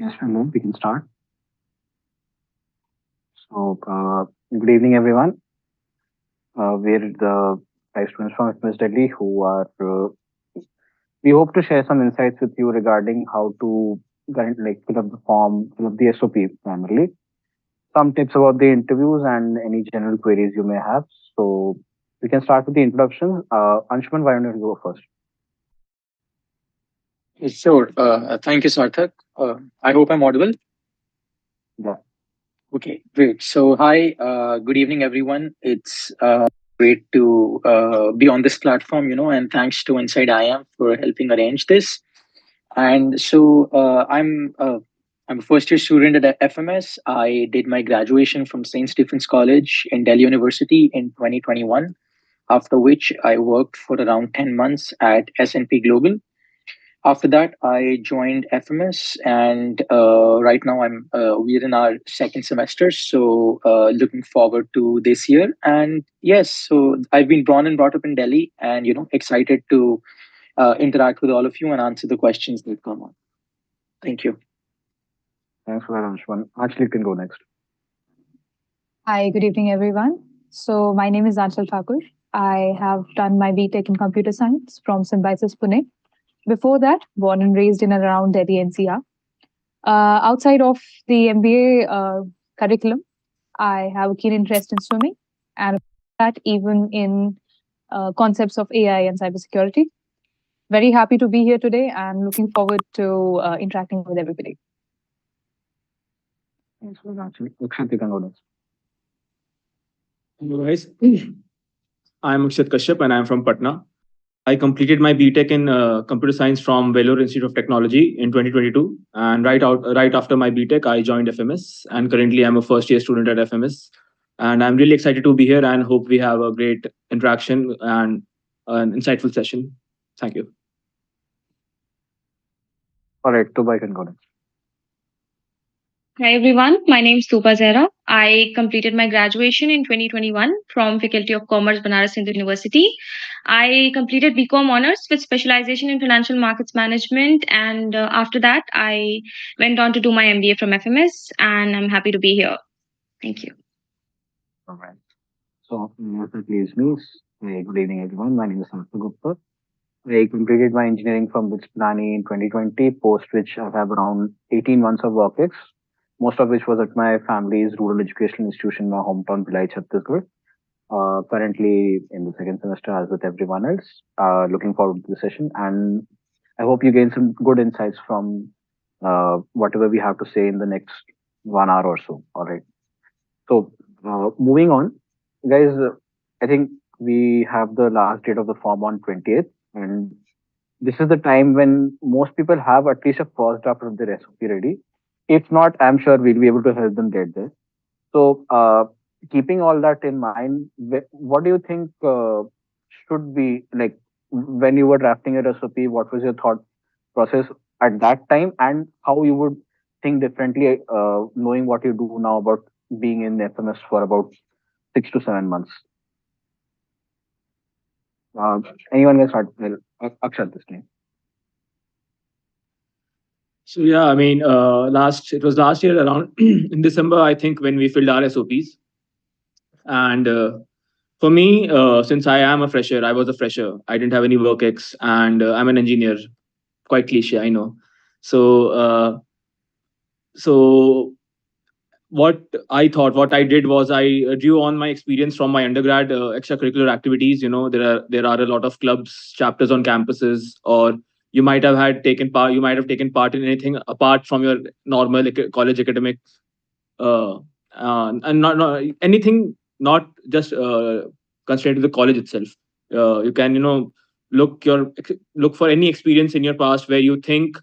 Yes, we can start. Good evening, everyone. We're the five students from FMS Delhi who are. We hope to share some insights with you regarding how to fill up the form, fill up the SOP primarily. Some tips about the interviews and any general queries you may have. So we can start with the introductions. Anshuman, why don't you go first? Sure. Thank you, Sarthak. I hope I'm audible. Yeah. Okay, great. So, hi, good evening, everyone. It's great to be on this platform, and thanks to Inside IM for helping arrange this. And so, I'm a first year student at FMS. I did my graduation from St. Stephen's College in Delhi University in 2021. After which, I worked for around 10 months at S&P Global. After that, I joined FMS, and right now we're in our second semester. So looking forward to this year. And yes, so I've been born and brought up in Delhi, and excited to interact with all of you and answer the questions that come on. Thank you. Thanks for that, Anshuman. Actually, you can go next. Hi, good evening, everyone. So, my name is Anshul Thakur. I have done my BTech in computer science from Symbiosis Pune. Before that, born and raised in and around Delhi NCR. Outside of the MBA curriculum, I have a keen interest in swimming and that even in concepts of AI and cybersecurity. Very happy to be here today and looking forward to interacting with everybody. Thanks for that. Akshat, you can go next. Hello guys, I'm Akshat Kashyap and I'm from Patna. I completed my BTech in computer science from Vellore Institute of Technology in 2022, and right after my BTech, I joined FMS, and currently I'm a first year student at FMS, and I'm really excited to be here and hope we have a great interaction and an insightful session. Thank you. All right, Tuba, you can go next. Hi everyone, my name is Tuba Zehra. I completed my graduation in 2021 from Faculty of Commerce, Banaras Hindu University. I completed BCom honors with specialization in financial markets management, and after that, I went on to do my MBA from FMS, and I'm happy to be here. Thank you. All right. So, that leaves me. Good evening, everyone. My name is Sarthak Gupta. I completed my engineering from Bschool in 2020, post which I have around 18 months of work ex, most of which was at my family's rural educational institution in my hometown, Bhilai, Chhattisgarh. Currently in the second semester, as with everyone else. Looking forward to the session, and I hope you gain some good insights from whatever we have to say in the next 1 hour or so. All right. So, moving on, guys, I think we have the last date of the form on 20th, and this is the time when most people have at least a first draft of their SOP ready. If not, I'm sure we'll be able to help them get there. So, keeping all that in mind, what do you think should be like when you were drafting your SOP? What was your thought process at that time, and how you would think differently, knowing what you do now about being in FMS for about 6 to 7 months? Uh, Anyone can start? Well, Akshat this time. So yeah, I mean, it was last year around in December, I think, when we filled our SOPs, and for me, since I am a fresher, I was a fresher. I didn't have any work ex, and I'm an engineer. Quite cliche, I know. So, so what I did was I drew on my experience from my undergrad extracurricular activities. There are a lot of clubs, chapters on campuses, or you might have taken part in anything apart from your normal college academic, uh, and not anything, not just constrained to the college itself. You can look for any experience in your past where you think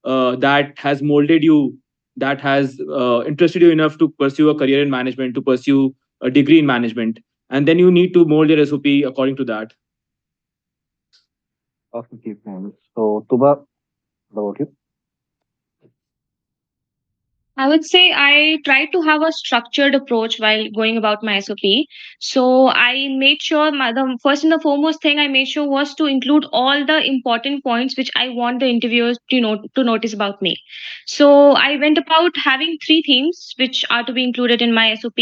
that has molded you, that has interested you enough to pursue a career in management, to pursue a degree in management, and then you need to mold your SOP according to that. Awesome, keep going. So, Tuba, what about you? I would say I tried to have a structured approach while going about my SOP. So I made sure the first and the foremost thing I made sure was to include all the important points which I want the interviewers to notice about me. So I went about having three themes which are to be included in my SOP,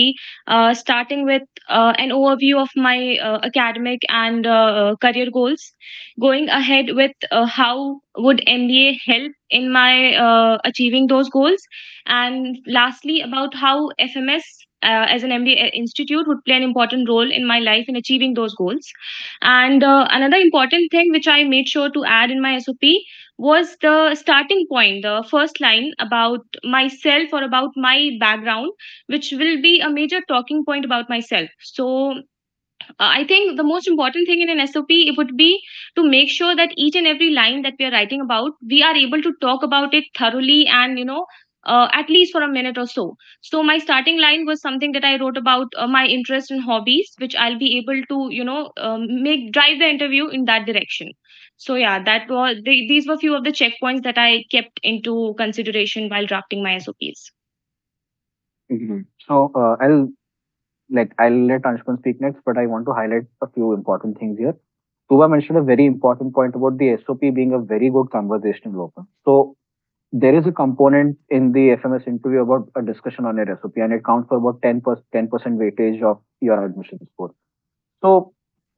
starting with an overview of my academic and career goals, going ahead with how would MBA help in my achieving those goals, and lastly, about how FMS as an MBA institute would play an important role in my life in achieving those goals. And another important thing which I made sure to add in my SOP was the starting point, the first line about myself or about my background, which will be a major talking point about myself. So I think the most important thing in an SOP it would be to make sure that each and every line that we are writing about, we are able to talk about it thoroughly and at least for a minute or so. So my starting line was something that I wrote about my interest and hobbies, which I'll be able to make drive the interview in that direction. So yeah, these were few of the checkpoints that I kept into consideration while drafting my SOPs. So I'll let Anshuman speak next, but I want to highlight a few important things here. Tuba mentioned a very important point about the SOP being a very good conversational open. So there is a component in the FMS interview about a discussion on your SOP, and it counts for about 10% weightage of your admission score. So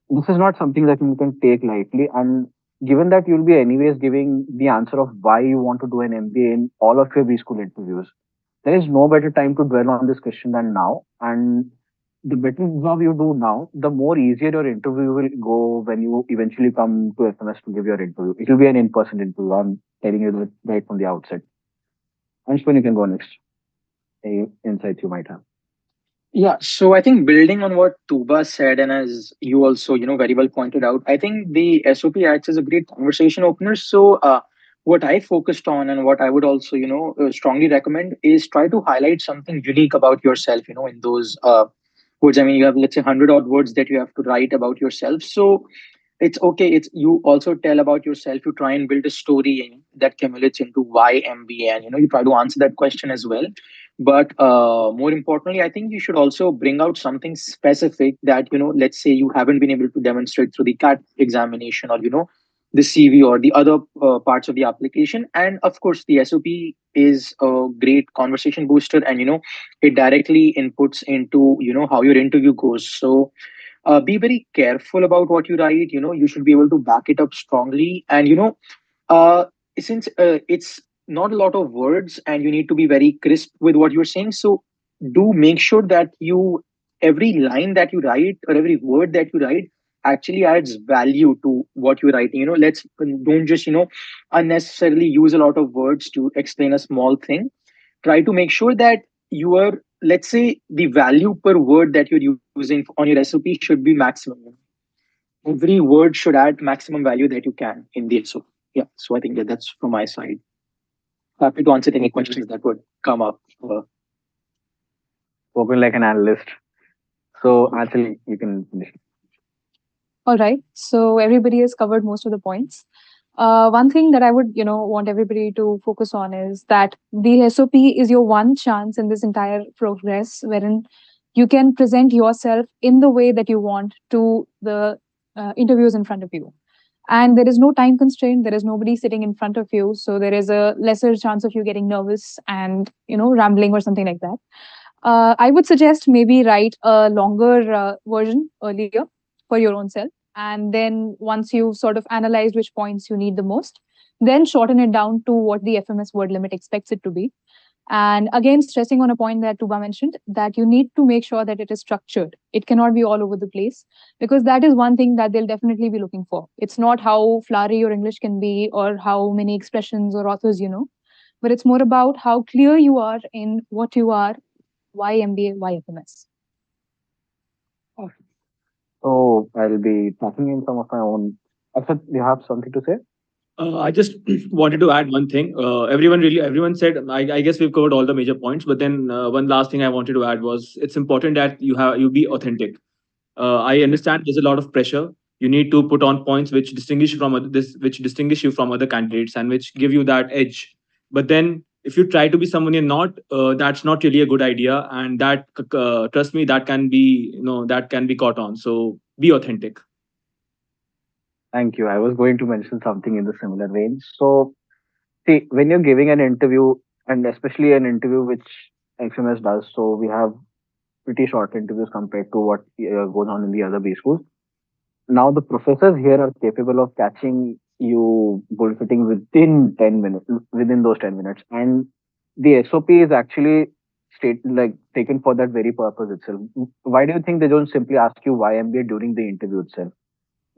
this is not something that you can take lightly. And given that you'll be anyways giving the answer of why you want to do an MBA in all of your Bschool interviews, there is no better time to dwell on this question than now. And the better job you do now, the more easier your interview will go when you eventually come to FMS to give your interview. It will be an in-person interview. I'm telling you that right from the outset. Anshwin, you can go next. Any insights you might have? Yeah, so I think building on what Tuba said, and as you also, very well pointed out, I think the SOP acts as a great conversation opener. So, what I focused on and what I would also, strongly recommend is try to highlight something unique about yourself, in those words. I mean, you have, let's say, 100 odd words that you have to write about yourself. So, it's okay. It's you also tell about yourself. You try and build a story that accumulates into why MBA, and you try to answer that question as well. But more importantly, I think you should also bring out something specific that let's say you haven't been able to demonstrate through the CAT examination, or the CV or the other parts of the application. And of course, the SOP is a great conversation booster, and it directly inputs into how your interview goes. So be very careful about what you write. You should be able to back it up strongly, and uh, since it's not a lot of words and you need to be very crisp with what you're saying, so do make sure that you every line that you write or every word that you write actually adds value to what you're writing. Let's don't just unnecessarily use a lot of words to explain a small thing. Try to make sure that you are, let's say, the value per word that you're using on your SOP should be maximum. Every word should add maximum value that you can in the SOP. Yeah, so I think that's from my side. Happy to answer any questions that would come up. Spoken like an analyst. So, actually, you can finish. All right. So everybody has covered most of the points. One thing that I would, want everybody to focus on is that the SOP is your one chance in this entire progress, wherein you can present yourself in the way that you want to the interviews in front of you. And there is no time constraint. There is nobody sitting in front of you, so there is a lesser chance of you getting nervous and rambling or something like that. I would suggest maybe write a longer version earlier for your own self. And then once you've sort of analyzed which points you need the most, then shorten it down to what the FMS word limit expects it to be. And again, stressing on a point that Tuba mentioned, that you need to make sure that it is structured. It cannot be all over the place, because that is one thing that they'll definitely be looking for. It's not how flowery your English can be or how many expressions or authors you know, but it's more about how clear you are in what you are, why MBA, why FMS. So I'll be talking in some of my own. Akshat, you have something to say? I just wanted to add one thing. Everyone said, I guess we've covered all the major points, but then one last thing I wanted to add was it's important that you be authentic. I understand there's a lot of pressure. You need to put on points which distinguish you from which distinguish you from other candidates and which give you that edge. But then if you try to be someone you're not, that's not really a good idea, and that trust me, that can be, that can be caught on. So be authentic. Thank you. I was going to mention something in the similar vein. So, see, when you're giving an interview, and especially an interview which FMS does, so we have pretty short interviews compared to what goes on in the other B schools. Now, the professors here are capable of catching you bullshitting within 10 minutes, within those 10 minutes. And the SOP is actually taken for that very purpose itself. Why do you think they don't simply ask you why MBA during the interview itself?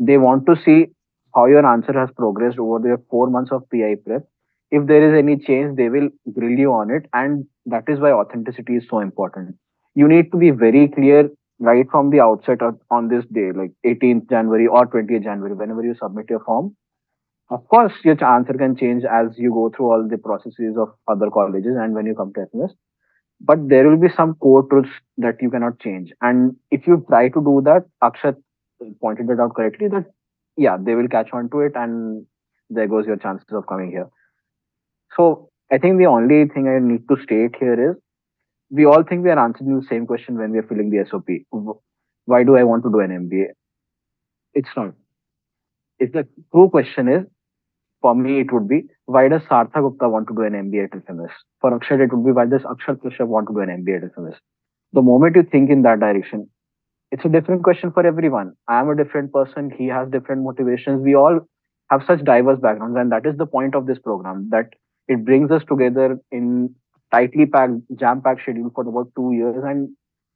They want to see how your answer has progressed over their 4 months of PI prep. If there is any change, they will grill you on it. And that is why authenticity is so important. You need to be very clear right from the outset on this day, like 18th January or 20th January, whenever you submit your form. Of course, your answer can change as you go through all the processes of other colleges and when you come to FMS. But there will be some core truths that you cannot change. And if you try to do that, Akshat pointed it out correctly that, yeah, they will catch on to it and there goes your chances of coming here. So I think the only thing I need to state here is we all think we are answering the same question when we are filling the SOP. Why do I want to do an MBA? It's not. If the true question is, for me, it would be, why does Sartha Gupta want to do an MBA at FMS? For Akshat, it would be, why does Akshat Kashyap want to do an MBA at FMS? The moment you think in that direction, it's a different question for everyone. I am a different person. He has different motivations. We all have such diverse backgrounds. And that is the point of this program, that it brings us together in tightly packed, jam-packed schedule for about 2 years and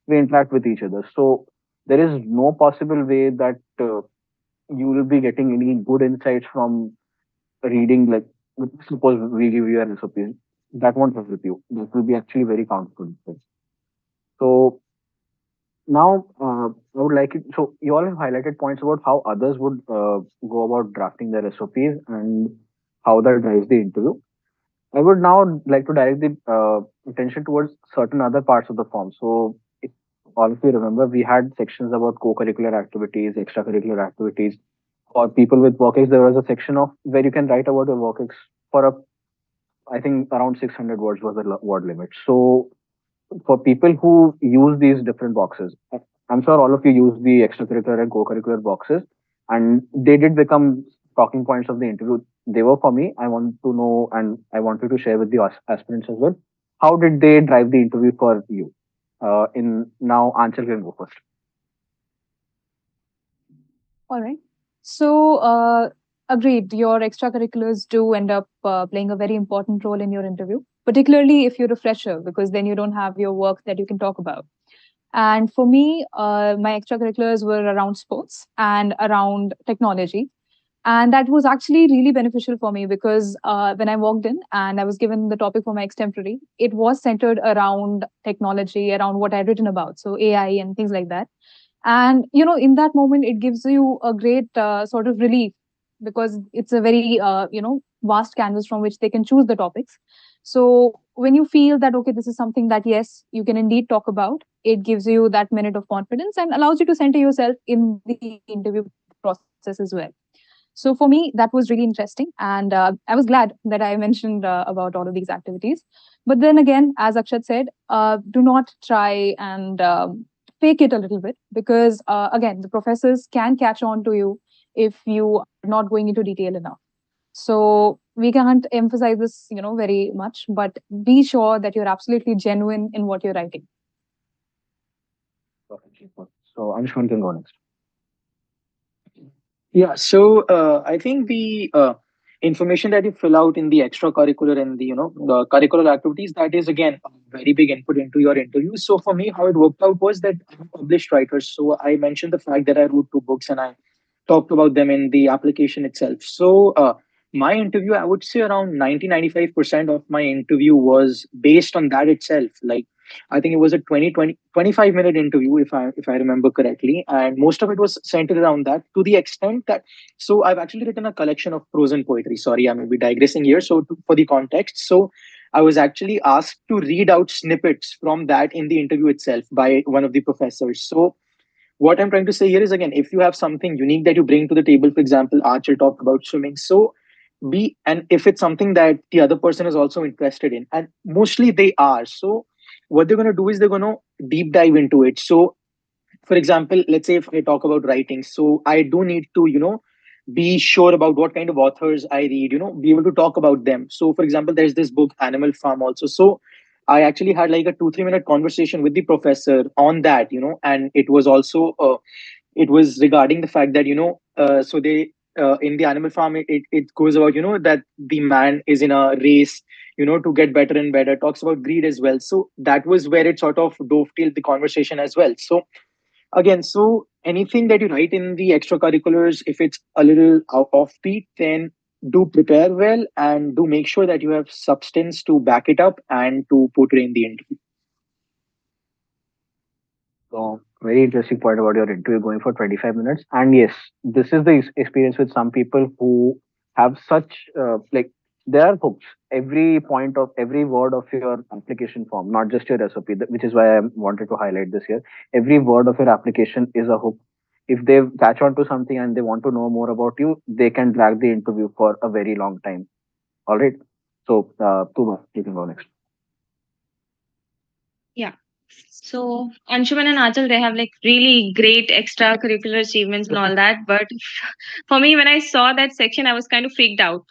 we interact with each other. So there is no possible way that you will be getting any good insights from reading, like, suppose we give you an SOP, that won't help you. That will be actually very counterproductive. So now, I would like it. So you all have highlighted points about how others would go about drafting their SOPs and how that drives the interview. I would now like to direct the attention towards certain other parts of the form. So, if all of you remember, we had sections about co-curricular activities, extracurricular activities. For people with work there was a section of where you can write about your work for a, I think around 600 words was the word limit. So for people who use these different boxes, I'm sure all of you use the extracurricular and co-curricular boxes, and they did become talking points of the interview. They were for me. I want to know, and I wanted to share with the aspirants as well. How did they drive the interview for you? In now, Anchal can go first. All right. So, agreed, your extracurriculars do end up playing a very important role in your interview, particularly if you're a fresher, because then you don't have your work that you can talk about. And for me, my extracurriculars were around sports and around technology. And that was actually really beneficial for me because when I walked in and I was given the topic for my extemporary, it was centered around technology, around what I'd written about. So AI and things like that. And, in that moment, it gives you a great sort of relief because it's a very, vast canvas from which they can choose the topics. So when you feel that, okay, this is something that, yes, you can indeed talk about, it gives you that minute of confidence and allows you to center yourself in the interview process as well. So for me, that was really interesting. And I was glad that I mentioned about all of these activities. But then again, as Akshat said, do not try and fake it a little bit because, again, the professors can catch on to you if you are not going into detail enough. So we can't emphasize this, very much, but be sure that you're absolutely genuine in what you're writing. So Anshuman can go next. Yeah, so I think the information that you fill out in the extracurricular and the curricular activities, that is again a very big input into your interview. So for me, how it worked out was that I'm a published writer. So I mentioned the fact that I wrote 2 books and I talked about them in the application itself. So my interview, I would say around 90-95% of my interview was based on that itself. Like I think it was a 25 minute interview if I remember correctly, and most of it was centered around that to the extent that, so I've actually written a collection of prose and poetry. Sorry, I may be digressing here. So for the context, so I was actually asked to read out snippets from that in the interview itself by one of the professors. So what I'm trying to say here is, again, if you have something unique that you bring to the table, for example, Archer talked about swimming. So be, and if it's something that the other person is also interested in, and mostly they are. So what they're going to do is they're going to deep dive into it. So for example, let's say if I talk about writing, so I do need to, be sure about what kind of authors I read, be able to talk about them. So for example, there's this book Animal Farm also. So I actually had like a 2-3 minute conversation with the professor on that, and it was also it was regarding the fact that, so they in the Animal Farm, it goes about, that the man is in a race, to get better and better, talks about greed as well. So that was where it sort of dovetailed the conversation as well. So again, so anything that you write in the extracurriculars, if it's a little offbeat, then do prepare well and do make sure that you have substance to back it up and to portray in the interview. So very interesting point about your interview going for 25 minutes. And yes, this is the experience with some people who have such like they are hooked. Every point of every word of your application form, not just your SOP, which is why I wanted to highlight this here. Every word of your application is a hook. If they catch on to something and they want to know more about you, they can drag the interview for a very long time. All right. So, Tuba, you can go next. Yeah. So Anshuman and Achal, they have like really great extracurricular achievements and all that. But for me, when I saw that section, I was kind of freaked out.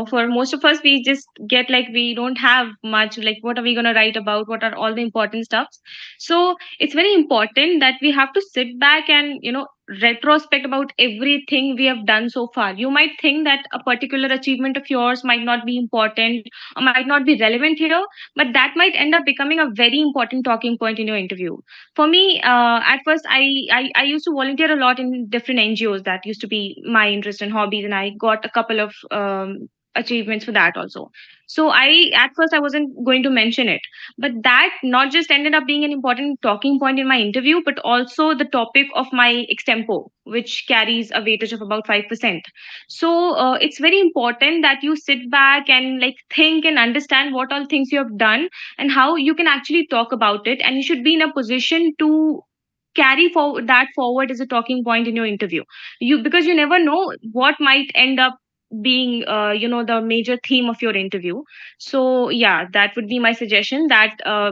For most of us, we just get like we don't have much. Like, what are we gonna write about? What are all the important stuffs? So it's very important that we have to sit back and retrospect about everything we have done so far. You might think that a particular achievement of yours might not be important or might not be relevant here, but that might end up becoming a very important talking point in your interview. For me, at first, I used to volunteer a lot in different NGOs. That used to be my interest and hobbies, and I got a couple of achievements for that also. So at first I wasn't going to mention it, but that not just ended up being an important talking point in my interview, but also the topic of my extempo, which carries a weightage of about 5%. So it's very important that you sit back and like think and understand what all things you have done and how you can actually talk about it, and you should be in a position to carry forward as a talking point in your interview. Because you never know what might end up being the major theme of your interview. So yeah, that would be my suggestion, that uh,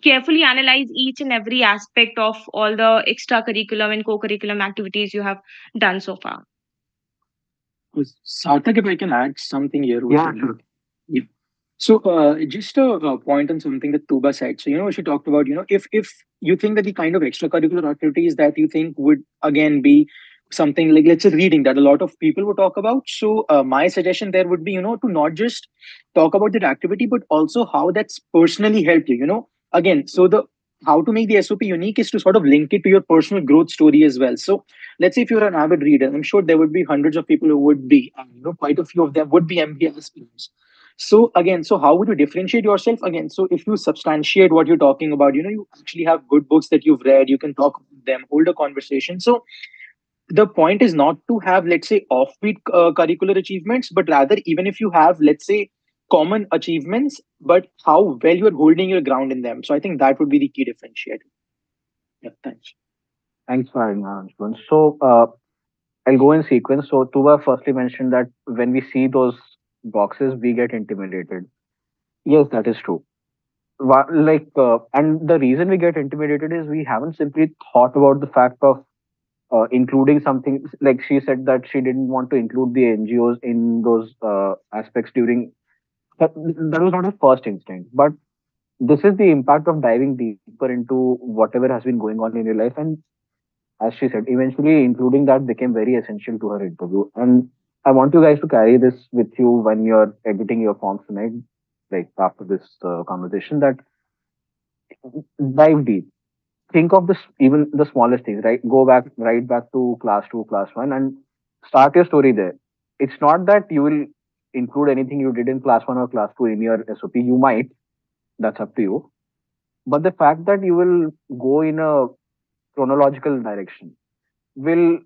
carefully analyze each and every aspect of all the extracurriculum and co-curriculum activities you have done so far. Sarthak, if I can add something here. Yeah, sure. Yeah. So just a point on something that Tuba said. So, she talked about, if you think that the kind of extracurricular activities that you think would again be something like, let's say, reading that a lot of people would talk about. So my suggestion there would be, to not just talk about that activity, but also how that's personally helped you, again. So the how to make the SOP unique is to sort of link it to your personal growth story as well. So let's say if you're an avid reader, I'm sure there would be hundreds of people who would be, and quite a few of them would be MBA aspirants. So again, so how would you differentiate yourself? Again, so if you substantiate what you're talking about, you actually have good books that you've read, you can talk about them, hold a conversation. So the point is not to have, let's say, offbeat curricular achievements, but rather, even if you have, let's say, common achievements, but how well you're holding your ground in them. So I think that would be the key differentiator. Yeah, thanks. Thanks for adding that, Anshuman. So, I'll go in sequence. So, Tuba firstly mentioned that when we see those boxes, we get intimidated. Yes, that is true. And the reason we get intimidated is we haven't simply thought about the fact of including something. Like she said that she didn't want to include the NGOs in those aspects during. That was not her first instinct, but this is the impact of diving deeper into whatever has been going on in your life. And as she said, eventually including that became very essential to her interview. And I want you guys to carry this with you when you're editing your forms tonight, like after this conversation, that dive deep. Think of this, even the smallest things, right? Go back, right back to class two, class one, and start your story there. It's not that you will include anything you did in class one or class two in your SOP. You might, that's up to you. But the fact that you will go in a chronological direction will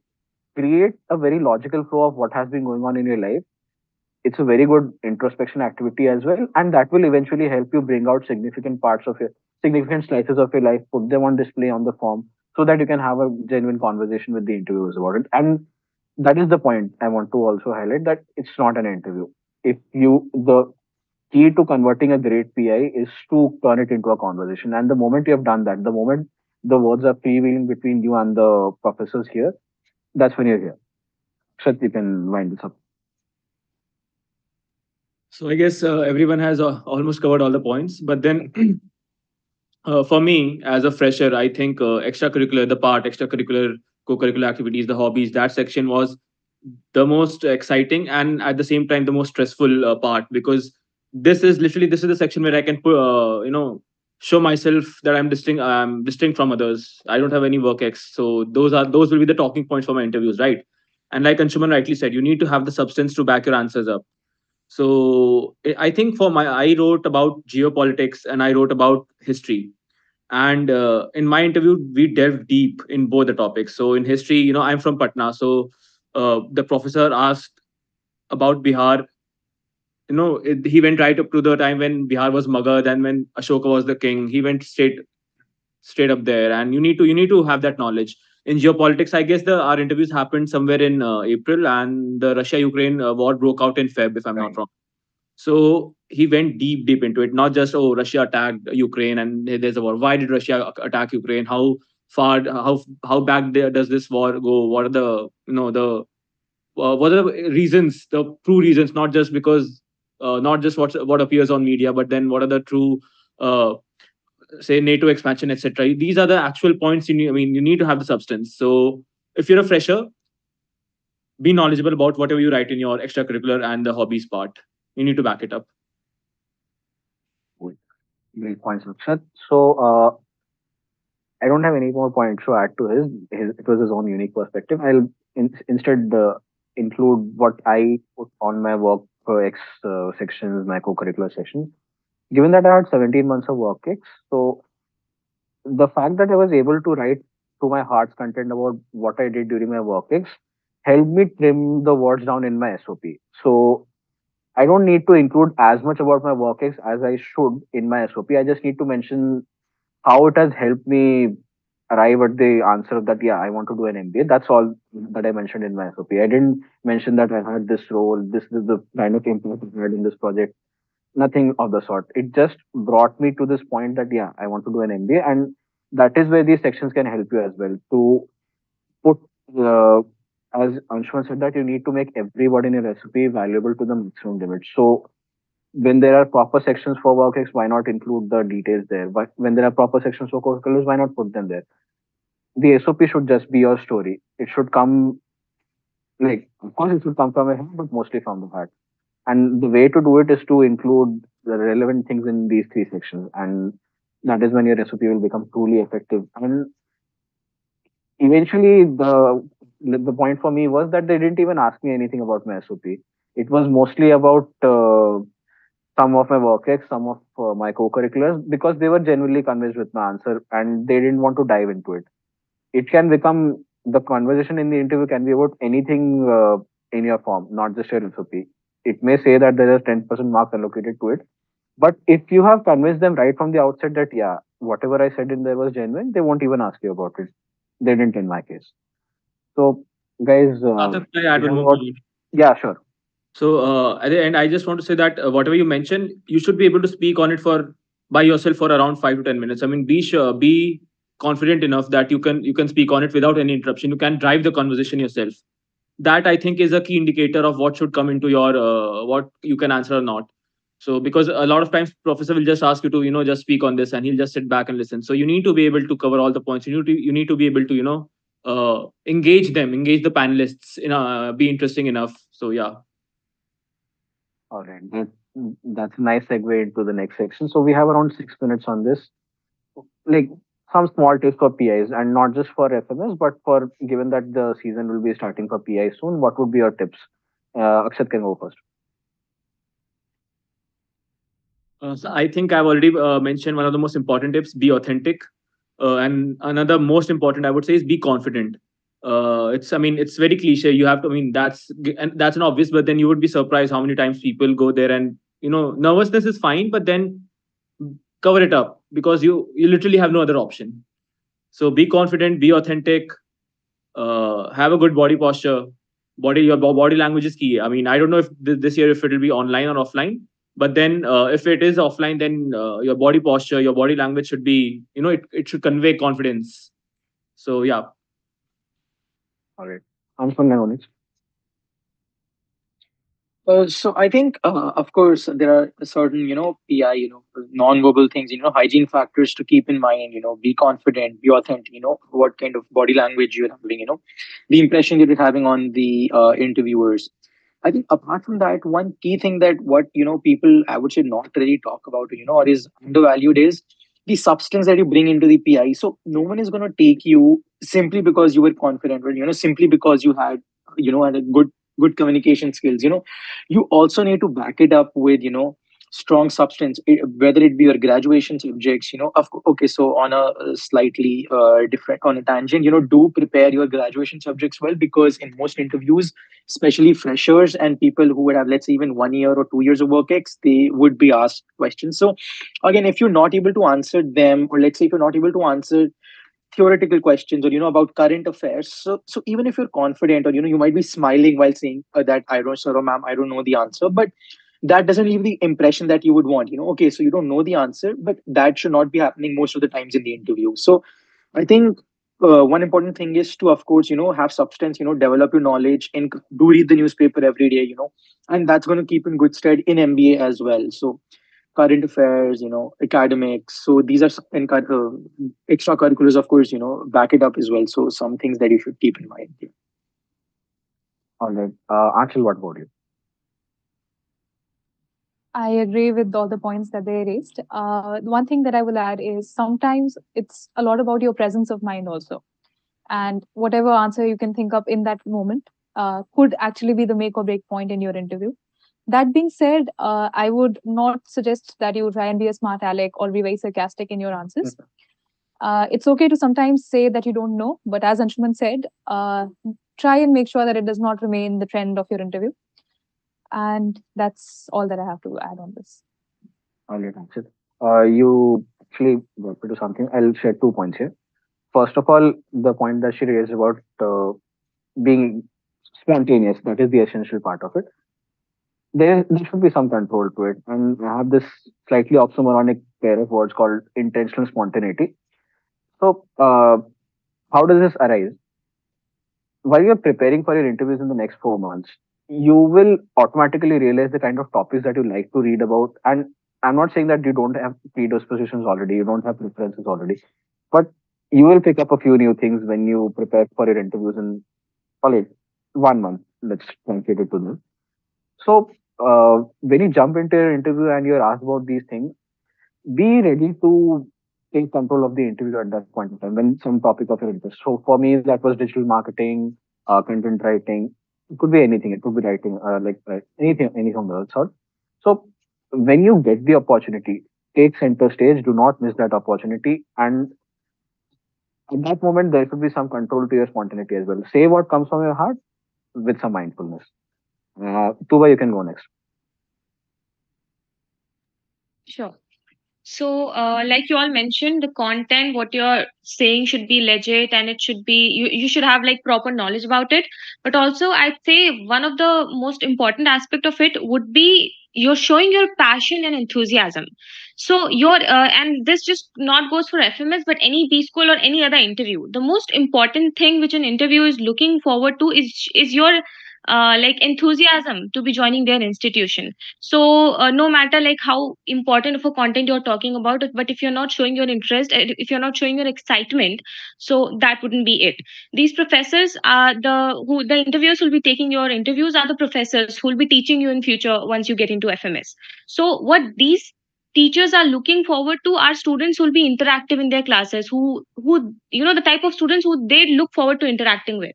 create a very logical flow of what has been going on in your life. It's a very good introspection activity as well, and that will eventually help you bring out significant slices of your life, put them on display on the form, so that you can have a genuine conversation with the interviewers about it. And that is the point I want to also highlight, that it's not an interview. If you the key to converting a great PI is to turn it into a conversation. And the moment you have done that, the moment the words are freewheeling between you and the professors here, that's when you're here. Shat, you can wind this up. So I guess everyone has almost covered all the points. But then for me, as a fresher, I think extracurricular, co-curricular activities, the hobbies, that section was the most exciting and at the same time the most stressful part, because this is the section where I can put, show myself that I'm distinct from others. I don't have any work ex, so those will be the talking points for my interviews, right? And like Anshuman rightly said, you need to have the substance to back your answers up. So I think I wrote about geopolitics and I wrote about history. And in my interview, we delved deep in both the topics. So in history, I'm from Patna, so the professor asked about Bihar. He went right up to the time when Bihar was Magad and when Ashoka was the king. He went straight up there, and you need to have that knowledge. In geopolitics, I guess the our interviews happened somewhere in April, and the Russia Ukraine war broke out in Feb, if I'm not wrong. So he went deep into it, not just, oh, Russia attacked Ukraine and there's a war. Why did Russia attack Ukraine? How back there does this war go? What are the what are the reasons, the true reasons, not just because not just what appears on media, but then what are the true uh, say NATO expansion, etc. These are the actual points you need. I mean, you need to have the substance. So if you're a fresher, be knowledgeable about whatever you write in your extracurricular and the hobbies part. You need to back it up. Great points, Akshat. So I don't have any more points to add to his. It was his own unique perspective. I'll instead include what I put on my work X sections, my co-curricular sections. Given that I had 17 months of work X, so the fact that I was able to write to my heart's content about what I did during my work X helped me trim the words down in my SOP. So I don't need to include as much about my work X as I should in my SOP. I just need to mention how it has helped me arrive at the answer that yeah, I want to do an MBA. That's all that I mentioned in my SOP. I didn't mention that I had this role, this is the kind of impact I had in this project. Nothing of the sort. It just brought me to this point that yeah, I want to do an MBA, and that is where these sections can help you as well to put. As Anshuman said, that you need to make every word in your recipe valuable to the maximum limit. So when there are proper sections for WorkX, why not include the details there? But when there are proper sections for curriculums, why not put them there? The SOP should just be your story. It should come, like, of course, it should come from a head, but mostly from the heart. And the way to do it is to include the relevant things in these three sections. And that is when your SOP will become truly effective. And eventually, the point for me was that they didn't even ask me anything about my SOP. It was mostly about some of my work ex, some of my co-curriculars, because they were genuinely convinced with my answer and they didn't want to dive into it. It can become the conversation in the interview can be about anything in your form, not just your SOP. It may say that there is 10% marks allocated to it, but if you have convinced them right from the outset that yeah, whatever I said in there was genuine, they won't even ask you about it. They didn't in my case. So, guys, Arthur, can I add we one have more about point? yeah, sure. So at the end, I just want to say that whatever you mentioned, you should be able to speak on it for by yourself for around 5 to 10 minutes. I mean, be sure, be confident enough that you can speak on it without any interruption. You can drive the conversation yourself. That I think is a key indicator of what should come into your what you can answer or not. So because a lot of times professor will just ask you to just speak on this and he'll just sit back and listen. So you need to be able to cover all the points. You need to be able to engage the panelists be interesting enough. So yeah. All right. That's a nice segue into the next section. So we have around 6 minutes on this. Like some small tips for PIs and not just for FMS, but for given that the season will be starting for PI soon, what would be your tips? Akshat can go first. So I think I've already mentioned one of the most important tips: be authentic. And another most important, I would say, is be confident. I mean, it's very cliche. You have to. I mean, that's an obvious, but then you would be surprised how many times people go there and nervousness is fine, but then cover it up because you literally have no other option. So be confident, be authentic, have a good body posture, body language is key. I mean, I don't know if this year if it will be online or offline, but then if it is offline, then your body posture, your body language should be, it should convey confidence. So yeah. All right. I'm from knowledge. So I think, of course, there are certain, PI, non-verbal things, hygiene factors to keep in mind. Be confident, be authentic. What kind of body language you're having. The impression that you're having on the interviewers. I think apart from that, one key thing that what people I would say not really talk about, or is undervalued is the substance that you bring into the PI. So no one is going to take you simply because you were confident, or simply because you had had a good communication skills. You also need to back it up with strong substance, whether it be your graduation subjects. Okay, so on a slightly different, on a tangent, do prepare your graduation subjects well, because in most interviews, especially freshers and people who would have, let's say, even 1 year or 2 years of work ex, they would be asked questions. So again, if you're not able to answer them, or let's say if you're not able to answer theoretical questions, or about current affairs, so even if you're confident, or you might be smiling while saying that, I don't, sir or ma'am, I don't know the answer, but that doesn't leave the impression that you would want. Okay, so you don't know the answer, but that should not be happening most of the times in the interview. So I think one important thing is to, of course, have substance, develop your knowledge, and do read the newspaper every day, and that's going to keep in good stead in MBA as well. So current affairs, academics. So these are extracurriculars, of course, back it up as well. So some things that you should keep in mind. Yeah. All right. Anshul, what about you? I agree with all the points that they raised. One thing that I will add is sometimes it's a lot about your presence of mind also. And whatever answer you can think up in that moment could actually be the make or break point in your interview. That being said, I would not suggest that you try and be a smart aleck or be very sarcastic in your answers. It's okay to sometimes say that you don't know, but as Anshuman said, try and make sure that it does not remain the trend of your interview. And that's all that I have to add on this. All right, Anshul. You actually got me to something. I'll share 2 points here. First of all, the point that she raised about being spontaneous, that is the essential part of it. There should be some control to it. And I have this slightly oxymoronic pair of words called intentional spontaneity. So, how does this arise? While you're preparing for your interviews in the next 4 months, you will automatically realize the kind of topics that you like to read about. And I'm not saying that you don't have predispositions already, you don't have preferences already, but you will pick up a few new things when you prepare for your interviews in, call it, 1 month. Let's translate it to this. So, when you jump into your interview and you're asked about these things, be ready to take control of the interview at that point in time when some topic of your interest. So for me, that was digital marketing, content writing. It could be anything. It could be writing, anything of that sort. So when you get the opportunity, take center stage. Do not miss that opportunity. And at that moment, there should be some control to your spontaneity as well. Say what comes from your heart with some mindfulness. Tuba, you can go next. Sure. So, like you all mentioned, the content, what you're saying should be legit, and it should be, you should have like proper knowledge about it. But also, I'd say one of the most important aspect of it would be you're showing your passion and enthusiasm. So, and this just not goes for FMS, but any B school or any other interview. The most important thing which an interview is looking forward to is your like enthusiasm to be joining their institution. So no matter like how important of a content you're talking about, but if you're not showing your interest, if you're not showing your excitement, so that wouldn't be it. These professors are the interviewers who will be taking your interviews are the professors who will be teaching you in future once you get into FMS. So what these teachers are looking forward to are students who will be interactive in their classes, who the type of students who they look forward to interacting with.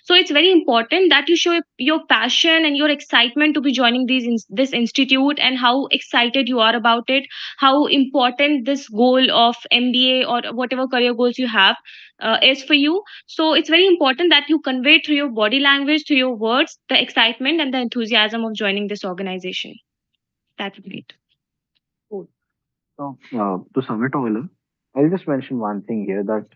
So it's very important that you show your passion and your excitement to be joining this institute, and how excited you are about it, how important this goal of MBA or whatever career goals you have is for you. So it's very important that you convey through your body language, through your words, the excitement and the enthusiasm of joining this organization. That would be it. Cool. So, to sum it all up, I'll just mention one thing here that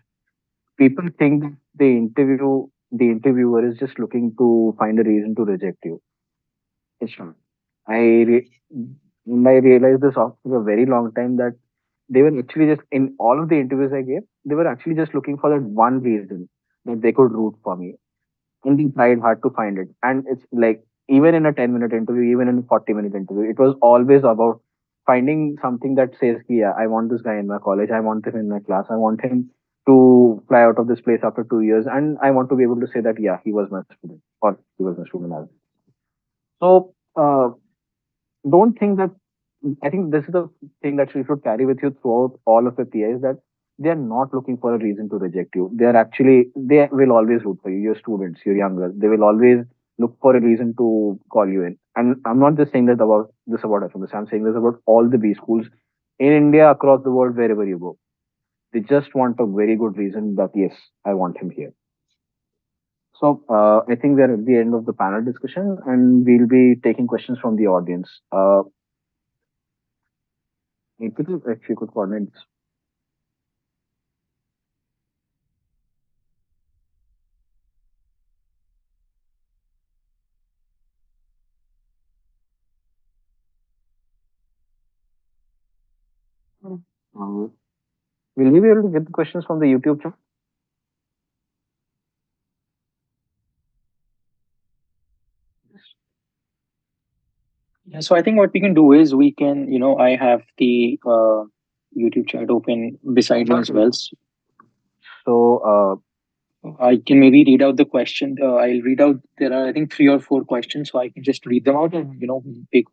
people think the interview the interviewer is just looking to find a reason to reject you. It's not. I re- and I realized this after a very long time that they were actually just in all of the interviews I gave, they were actually just looking for that one reason that they could root for me. And they tried hard to find it. And it's like even in a 10-minute interview, even in a 40-minute interview, it was always about finding something that says, yeah, I want this guy in my college, I want him in my class, I want him to fly out of this place after 2 years, and I want to be able to say that, yeah, he was my student or he was my student as well. So don't think that I think this is the thing that you should carry with you throughout all of the PIs that they are not looking for a reason to reject you. They are actually they will always root for you. Your students, your younger, they will always look for a reason to call you in. And I'm not just saying that about this about FMS. I'm saying this about all the B schools in India, across the world, wherever you go. They just want a very good reason that yes, I want him here. So I think we are at the end of the panel discussion, and we'll be taking questions from the audience. If you could coordinate this. Uh, will we be able to get the questions from the YouTube chat? Yeah, so I think what we can do is we can, I have the YouTube chat open beside me as well. So, I can maybe read out the question. I'll read out. There are, I think, 3 or 4 questions, so I can just read them out, and we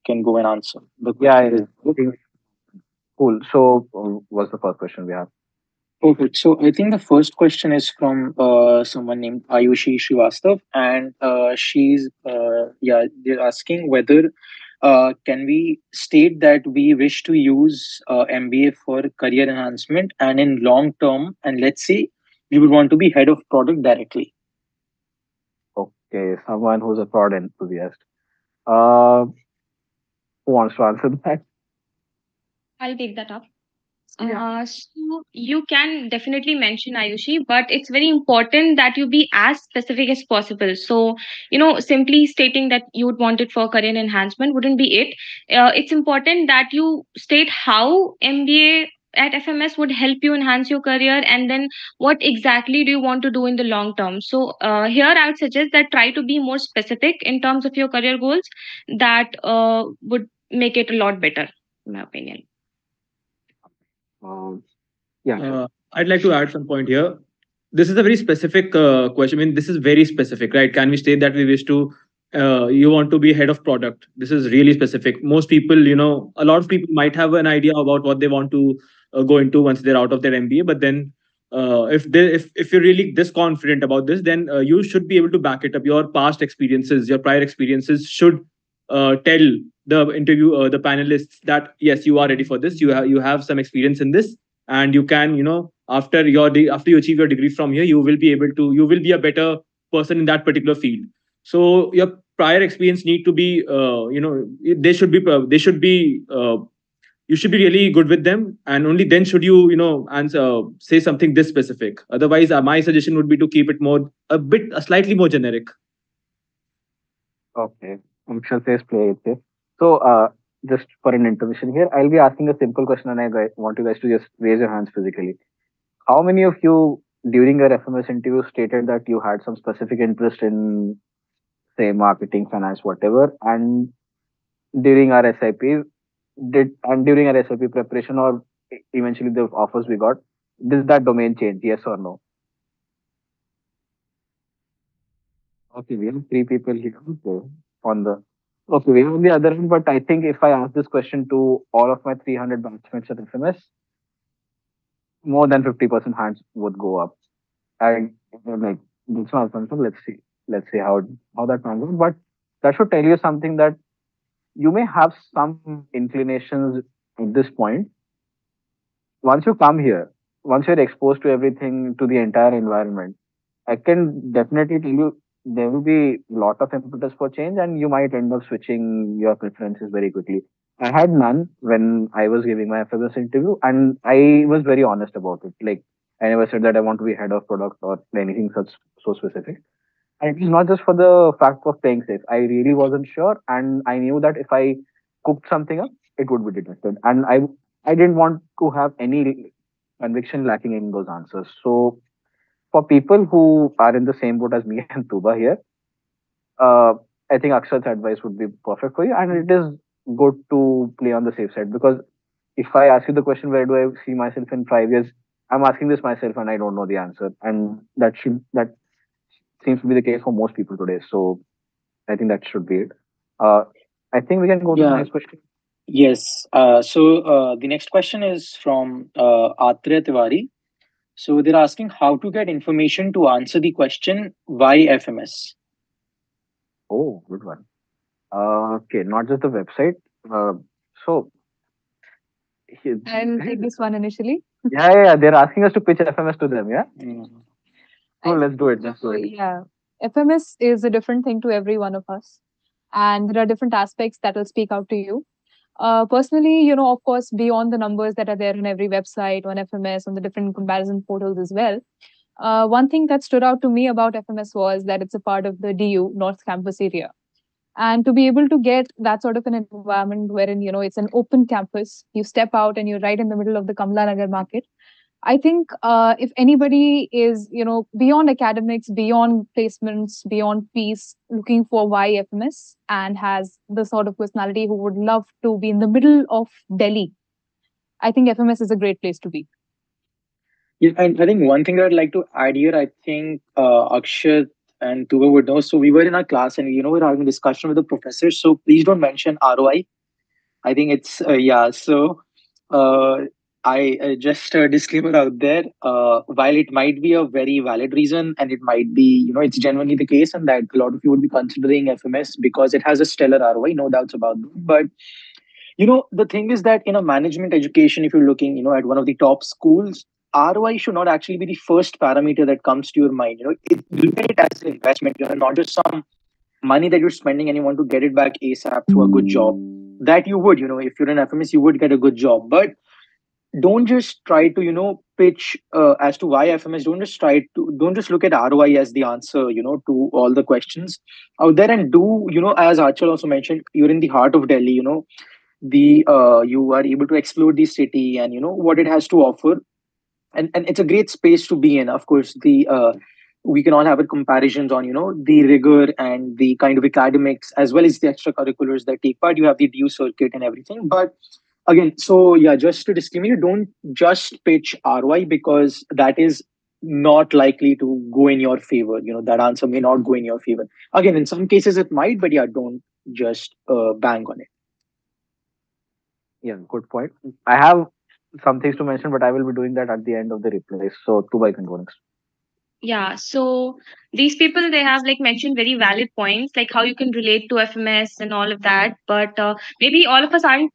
can go and answer the yeah, question. I think cool. So, what's the first question we have? Perfect. So I think the first question is from someone named Ayushi Srivastav, and she's they're asking whether can we state that we wish to use MBA for career enhancement and in long term, and let's say we would want to be head of product directly. Okay, someone who's a fraud enthusiast. Uh, who wants to answer that? I'll take that up. Yeah. So you can definitely mention Ayushi, but it's very important that you be as specific as possible. So, simply stating that you would want it for career enhancement wouldn't be it. It's important that you state how MBA at FMS would help you enhance your career, and then what exactly do you want to do in the long term. So, here I would suggest that try to be more specific in terms of your career goals. That would make it a lot better, in my opinion. Um, yeah. I'd like to add some point here. This is a very specific question. I mean, this is very specific, right? Can we state that we wish to, you want to be head of product? This is really specific. Most people, a lot of people might have an idea about what they want to go into once they're out of their MBA. But then, if you're really this confident about this, then you should be able to back it up. Your past experiences, your prior experiences should tell the panelists that yes, you are ready for this. You have some experience in this, and you can, after you achieve your degree from here, you will be a better person in that particular field. So your prior experience need to be, they should be you should be really good with them, and only then should you, answer, say something this specific. Otherwise, my suggestion would be to keep it slightly more generic. Okay. I'm sure says play it safe. So, just for an intermission here, I'll be asking a simple question, and want you guys to just raise your hands physically. How many of you during your FMS interview stated that you had some specific interest in, say, marketing, finance, whatever, and during our SIP during our SIP preparation or eventually the offers we got, did that domain change? Yes or no? Okay, we have three people here. Okay, on the okay, we have on the other end, but I think if I ask this question to all of my 300 batchmates at FMS, more than 50% hands would go up. And like it's not confirmed. Let's see how that pans out. But that should tell you something that you may have some inclinations at this point. Once you come here, once you're exposed to everything, to the entire environment, I can definitely tell you there will be a lot of impetus for change, and you might end up switching your preferences very quickly. I had none when I was giving my FMS interview, and I was very honest about it. Like I never said that I want to be head of product or anything such so specific. And it was not just for the fact of playing safe. I really wasn't sure, and I knew that if I cooked something up, it would be detected. And I didn't want to have any conviction lacking in those answers. So for people who are in the same boat as me and Tuba here, uh, I think Akshat's advice would be perfect for you. And it is good to play on the safe side, because if I ask you the question, where do I see myself in 5 years? I'm asking this myself and I don't know the answer. And that seems to be the case for most people today. So I think that should be it. Uh, I think we can go to the Yeah. next question. Yes. The next question is from Atreya Tiwari. So they're asking how to get information to answer the question why FMS. Oh, good one. Okay, not just the website. Uh, so, I'll take this one initially. yeah. They're asking us to pitch FMS to them. Yeah. Mm. So I let's do it. Let's do So it. yeah, FMS is a different thing to every one of us, and there are different aspects that will speak out to you. Personally, of course, beyond the numbers that are there on every website, on FMS, on the different comparison portals as well. One thing that stood out to me about FMS was that it's a part of the DU North Campus area. And to be able to get that sort of an environment wherein, it's an open campus, you step out and you're right in the middle of the Kamla Nagar market. I think if anybody is, beyond academics, beyond placements, beyond fees, looking for why FMS and has the sort of personality who would love to be in the middle of Delhi, I think FMS is a great place to be. Yeah, and I think one thing that I'd like to add here, I think Akshat and Tuva would know. So we were in our class and we were having a discussion with the professor. So please don't mention ROI. I think it's yeah. So uh, I just a disclaimer out there. While it might be a very valid reason, and it might be it's genuinely the case, and that a lot of you would be considering FMS because it has a stellar ROI, no doubts about that. But the thing is that in a management education, if you're looking at one of the top schools, ROI should not actually be the first parameter that comes to your mind. You look at it as an investment. Not just some money that you're spending and you want to get it back ASAP through a good job. That you would, if you're in FMS, you would get a good job. But don't just try to, pitch as to why FMS. Don't just look at ROI as the answer, to all the questions out there. And do, as Achal also mentioned, you're in the heart of Delhi, the you are able to explore the city and what it has to offer, and it's a great space to be in. Of course, the we can all have a comparisons on the rigor and the kind of academics as well as the extracurriculars that take part. You have the due circuit and everything, but again, so yeah, just to disclaimer, you don't just pitch ROI because that is not likely to go in your favor. That answer may not go in your favor. Again, in some cases it might, but yeah, don't just bang on it. Yeah, good point. I have some things to mention, but I will be doing that at the end of the replay. So Tuba, you can go next. Yeah, so these people they have like mentioned very valid points, like how you can relate to FMS and all of that. But maybe all of us aren't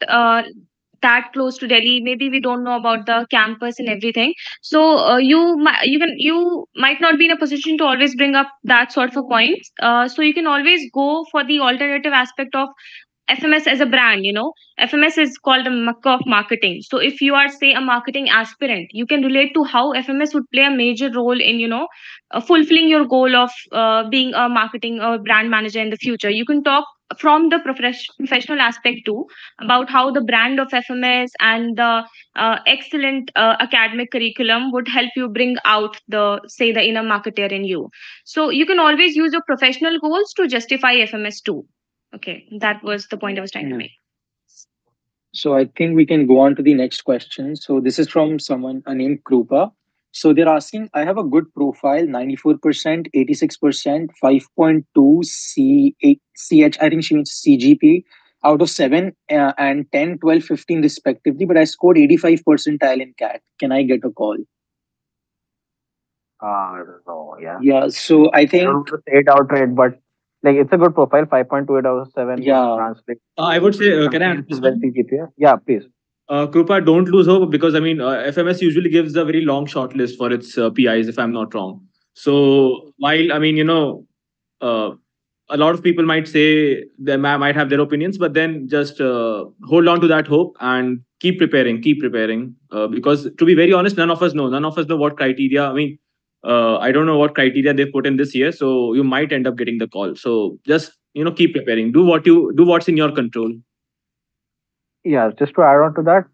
that close to Delhi. Maybe we don't know about the campus and everything. So you might not be in a position to always bring up that sort of a point. So you can always go for the alternative aspect of FMS as a brand. FMS is called a mecca of marketing. So if you are, say, a marketing aspirant, you can relate to how FMS would play a major role in, fulfilling your goal of being a marketing or brand manager in the future. You can talk from the professional aspect too about how the brand of FMS and the excellent academic curriculum would help you bring out the, say, the inner marketer in you. So you can always use your professional goals to justify FMS too. Okay, that was the point I was trying to make. So I think we can go on to the next question. So this is from someone named Krupa. So they're asking, I have a good profile, 94%, 86%, 5.2 CH, I think she means CGP out of 7 and 10, 12, 15 respectively, but I scored 85 percentile in CAT. Can I get a call? No, yeah. Yeah, so I I think, don't want to say it outright, but like it's a good profile. 5.28 out of 7 would yeah, translate. I would say, can I add Something this well one? CGPA. Yeah, please. Krupa, don't lose hope because I mean, FMS usually gives a very long shortlist for its PIs, if I'm not wrong. So while I mean, uh, a lot of people might say they might have their opinions, but then just hold on to that hope and keep preparing. Because to be very honest, none of us know what criteria. I mean, I don't know what criteria they put in this year, so you might end up getting the call. So just keep preparing. Do what's in your control. Yeah, just to add on to that,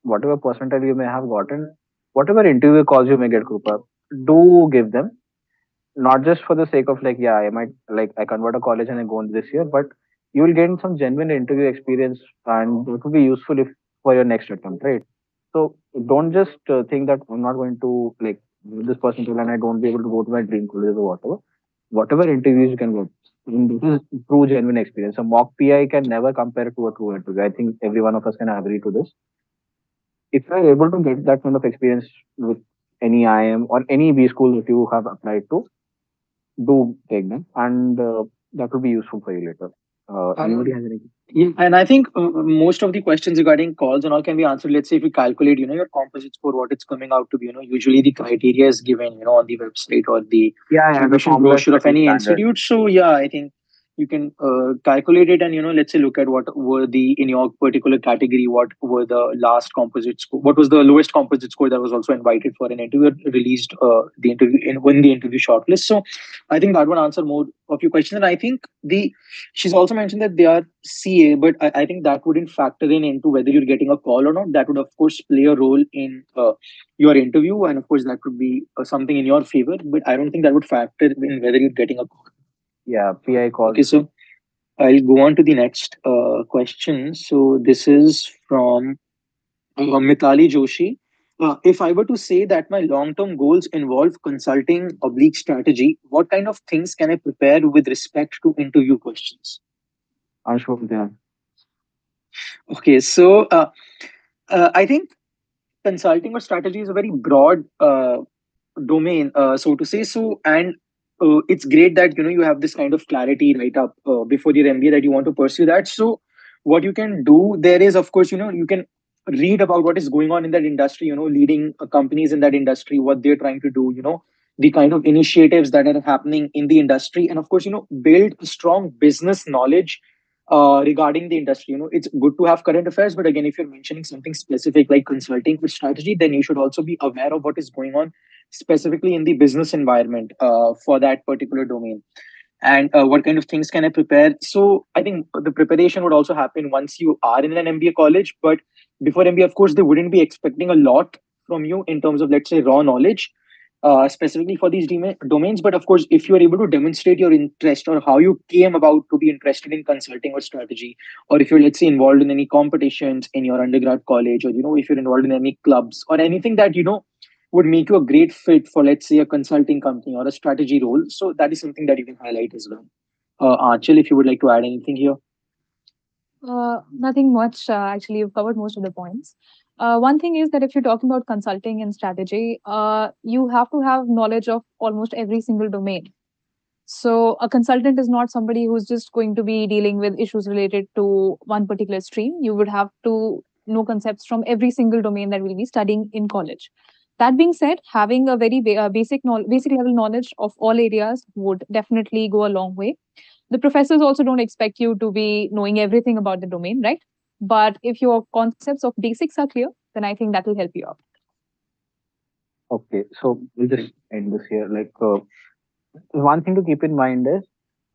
whatever percentile you may have gotten, whatever interview calls you may get, Krupa, do give them. Not just for the sake of like, yeah, I might like I convert a college and I go on this year, but you will gain some genuine interview experience and it will be useful if for your next attempt, right? So don't just think that I'm not going to like do this percentile and I don't be able to go to my dream college or whatever. Whatever interviews you can get, this is true genuine experience. A mock PI can never compare to a true interview. I think every one of us can agree to this. If you are able to get that kind of experience with any IM or any B school that you have applied to, do take them, and that will be useful for you later. Anybody has any? Yeah, and I think most of the questions regarding calls and all can be answered. Let's say if you calculate, your composite score, what it's coming out to be. Usually the criteria is given, on the website or the Yeah, yeah, the admission formula is brochure of pretty any standard. institute. So yeah, I think you can calculate it and let's say look at what were the in your particular category, what were the last composite score, what was the lowest composite score that was also invited for an interview, released the interview in the interview shortlist. So I think that would answer more of your question. And I think the she's also mentioned that they are CA, but I think that wouldn't factor in into whether you're getting a call or not. That would, of course, play a role in your interview. And of course, that could be something in your favor. But I don't think that would factor in whether you're getting a call. Yeah, PI calls. Okay, so I'll go on to the next question. So this is from Mitali Joshi. If I were to say that my long-term goals involve consulting oblique strategy, what kind of things can I prepare with respect to interview questions? Anshu, yeah. Okay, so I think consulting or strategy is a very broad domain, so to say. So, and it's great that you have this kind of clarity right up before your MBA that you want to pursue that. So, what you can do there is, of course, you can read about what is going on in that industry. Leading companies in that industry, what they're trying to do. The kind of initiatives that are happening in the industry, and of course, build a strong business knowledge regarding the industry. It's good to have current affairs, but again, if you're mentioning something specific like consulting or strategy, then you should also be aware of what is going on specifically in the business environment for that particular domain. And what kind of things can I prepare? So I think the preparation would also happen once you are in an MBA college. But before MBA, of course, they wouldn't be expecting a lot from you in terms of, let's say, raw knowledge specifically for these domains. But of course, if you are able to demonstrate your interest or how you came about to be interested in consulting or strategy, or if you're, let's say, involved in any competitions in your undergrad college, or if you're involved in any clubs or anything that would make you a great fit for, let's say, a consulting company or a strategy role. So that is something that you can highlight as well. Archil, if you would like to add anything here. Nothing much. Actually, you've covered most of the points. One thing is that if you're talking about consulting and strategy, you have to have knowledge of almost every single domain. So, a consultant is not somebody who's just going to be dealing with issues related to one particular stream. You would have to know concepts from every single domain that we'll be studying in college. That being said, having a very basic level knowledge of all areas would definitely go a long way. The professors also don't expect you to be knowing everything about the domain, right? But if your concepts of basics are clear, then I think that will help you out. Okay, so we'll just end this here. Like, one thing to keep in mind is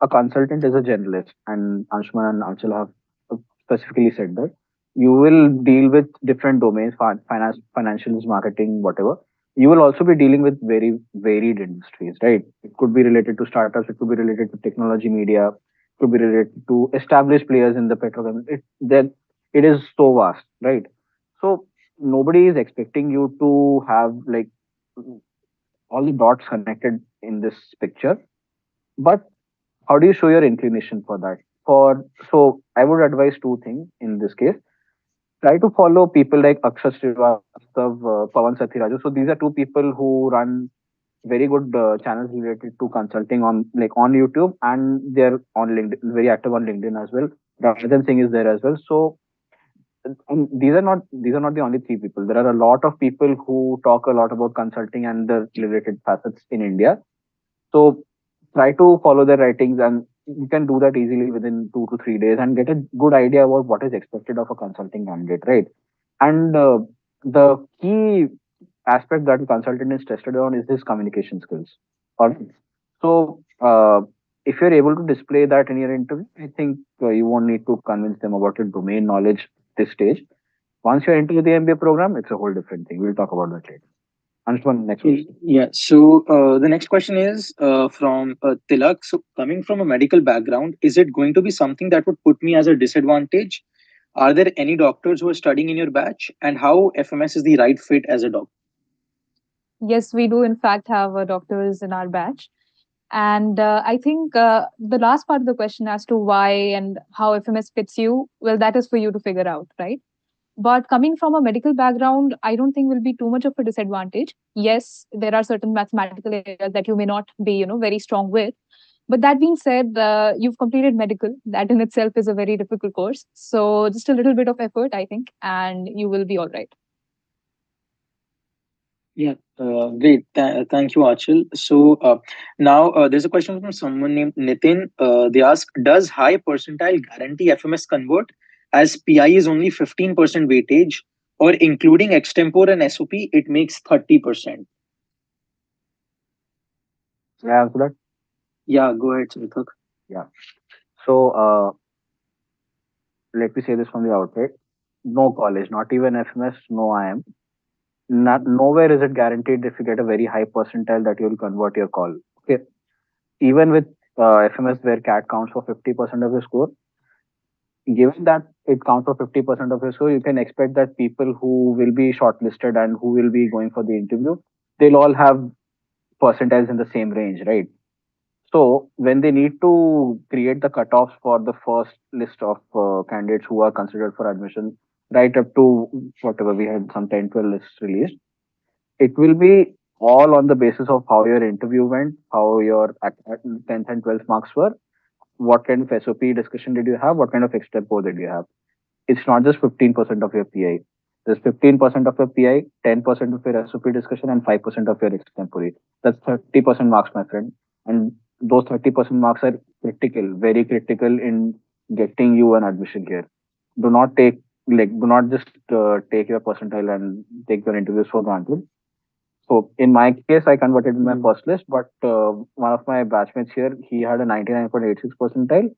a consultant is a generalist, and Anshuman and Anchal have specifically said that you will deal with different domains, finance, financials, marketing, whatever. You will also be dealing with very varied industries, right? It could be related to startups, it could be related to technology, media, it could be related to established players in the petrochemical. It is so vast, right? So nobody is expecting you to have like all the dots connected in this picture, but how do you show your inclination for that? So I would advise two things in this case. Try to follow people like Akshat Srivastav, Pawan Sathiraju. So these are two people who run very good channels related to consulting on YouTube, and they're on LinkedIn, very active on LinkedIn as well. Rajan Singh is there as well. So and these are not the only three people. There are a lot of people who talk a lot about consulting and the related facets in India. So try to follow their writings, and you can do that easily within 2 to 3 days and get a good idea about what is expected of a consulting candidate, right? And the key aspect that a consultant is tested on is his communication skills. All right. So, if you're able to display that in your interview, I think you won't need to convince them about your domain knowledge at this stage. Once you're into the MBA program, it's a whole different thing. We'll talk about that later. Anshuman, next question. Yeah. So the next question is from Tilak. So coming from a medical background, is it going to be something that would put me as a disadvantage? Are there any doctors who are studying in your batch, and how FMS is the right fit as a doctor? Yes, we do, in fact, have doctors in our batch. And I think the last part of the question as to why and how FMS fits you, well, that is for you to figure out, right? But coming from a medical background, I don't think will be too much of a disadvantage. Yes, there are certain mathematical areas that you may not be, very strong with. But that being said, you've completed medical. That in itself is a very difficult course. So just a little bit of effort, I think, and you will be all right. Yeah, great. Thank you, Achal. So now there's a question from someone named Nitin. They ask, does high percentile guarantee FMS convert as PI is only 15% weightage, or including extempore and SOP, it makes 30%? Yeah, answer that. Yeah, go ahead, Sarthak. Yeah. So, let me say this from the outset. No college, not even FMS, no IM. Nowhere is it guaranteed if you get a very high percentile that you'll convert your call. Okay. Even with FMS, where CAT counts for 50% of your score, given that it counts for 50% of your score, you can expect that people who will be shortlisted and who will be going for the interview, they'll all have percentiles in the same range, right? So when they need to create the cutoffs for the first list of candidates who are considered for admission, right up to whatever we had some 10, 12 lists released, it will be all on the basis of how your interview went, how your 10th and 12th marks were, what kind of SOP discussion did you have, what kind of extempo did you have. It's not just 15% of your PI. There's 15% of your PI, 10% of your SOP discussion, and 5% of your extempore. That's 30% marks, my friend. And those 30% marks are critical, very critical in getting you an admission here. Do not take, do not just take your percentile and take your interviews for granted. So in my case, I converted in my first list, but one of my batchmates here, he had a 99.86 percentile.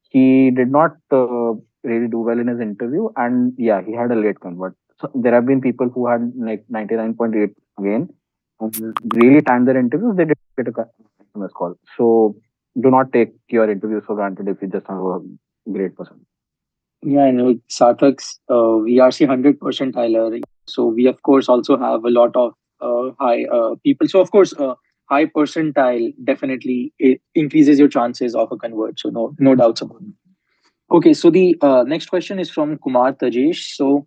He did not really do well in his interview, and yeah, he had a late convert. So there have been people who had like 99.8 again, and really timed their interviews. They did get a customer's call. So do not take your interviews for granted if you just have a great person. Yeah, I know Sarthak's VRC 100% Tyler. So we of course also have a lot of high people. So of course, high percentile definitely it increases your chances of a convert. So no doubts about it. Okay, so the next question is from Kumar Tajesh. So